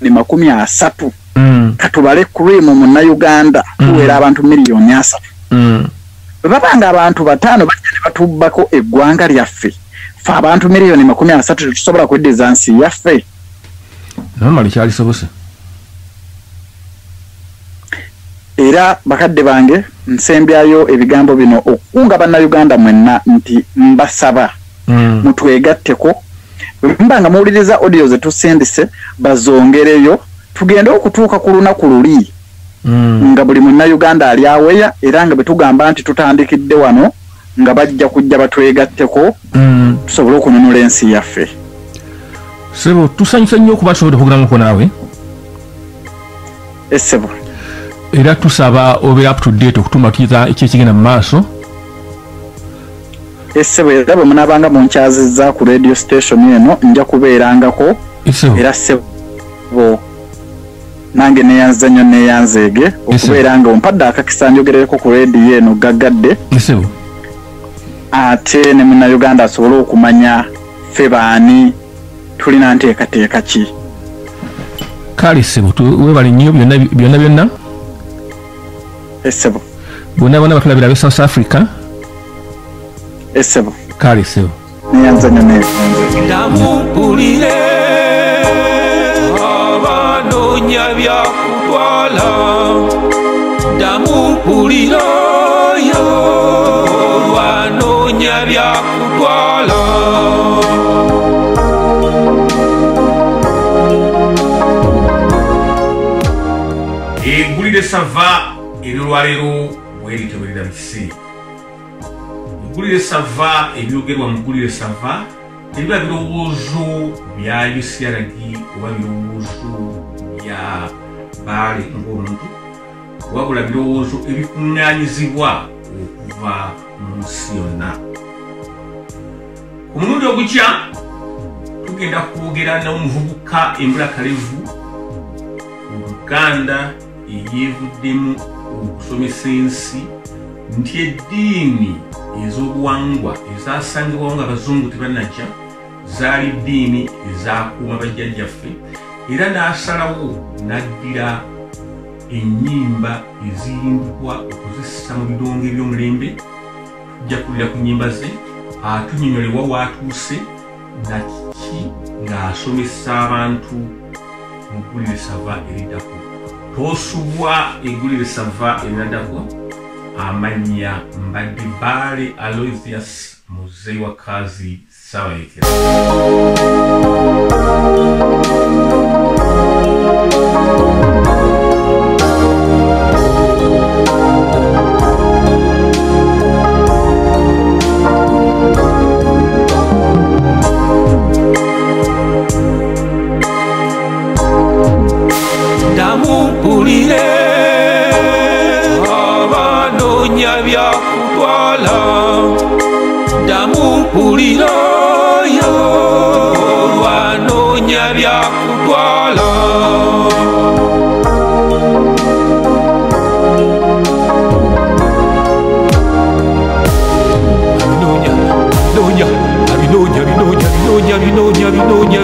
30 katubale kurimu munnayuganda tuwera abantu miliyoni 3 babanga abantu 5 bajja ne batubbako eggwanga lyaffe fe abantu miliyoni 30 tetusobola kweddiza nsi yaffe namali kyalisobose era bakadde bange nsembyayo ebigambo bino okukunga bannayuganda mwenna nti mbasaba mutwegatteko mbanga muwuliriza audio zetusindise bazongereyo tugende okutuuka ku lunaku luli nga buli munnayuganda ali aweya era nga betugamba nti tutandikidde wano nga bajja kujja batwegatteko tusobole okununula ensi yaffe sebo tusanyusa nnyo okubasobodde okugulamu ko naawe esebo era tusaba obeera up to date okutumatiza ekyekigenda mu maaso esebo era bwe munaabanga munkyazizza ku radio station eno nja kubeerangako era sebo nange neyanza nnyo neyanzeege okubeera nga ompadde akakisa njogerereko ku radio eno gaggadde esebo ate ne munnayuganda asobole okumanya ffe baani tulina nteekateeka ki kale sebo webale nnyo byonna esebo bonna batulabira be South Africa esebo kale sebo neyanza nnyo ndamumpulire abanoonya byakutwala ndamumpulira yo olwanoonya byakutwala Eggulire essava eryolwaleero bweri tebulira bisi Eggulire essava ebyogerwa mu Eggulire essava tebiba birowoozo bya UCRD oba birowoozo bya Bbaale ng'omuntu wabula birowoozo ebikuŋŋaanyizibwa okuva mu nsi yonna ku mulundi ogukya tugenda kwogera n'omuvubuka embulakalevu mu Uganda eyeevuddemu okusomesa ensi nti eddiini ez'obuwangwa ezasangibwawo nga abazungu tebannajja zaali ddiini ezakuuma bajjajjaffe era n'asalawo n'addira ennyimba eziyimbibwa okuzissa mu bidongo eby'omulembe tujja kulira ku nnyimba ze atunyonyolewa waatuuse na kiki ng'asomesa abantu mu Eggulire essava eriddako tosubwa Eggulire essava erinaddako amanya mbadde Bbaale Aloysius muzeeyi wa kazi Ssaabaleetera ndamumpulire abanoonya byakutwala ndamumpulira yo olwanoonya byakutwala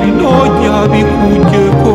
binoonya bikujjeko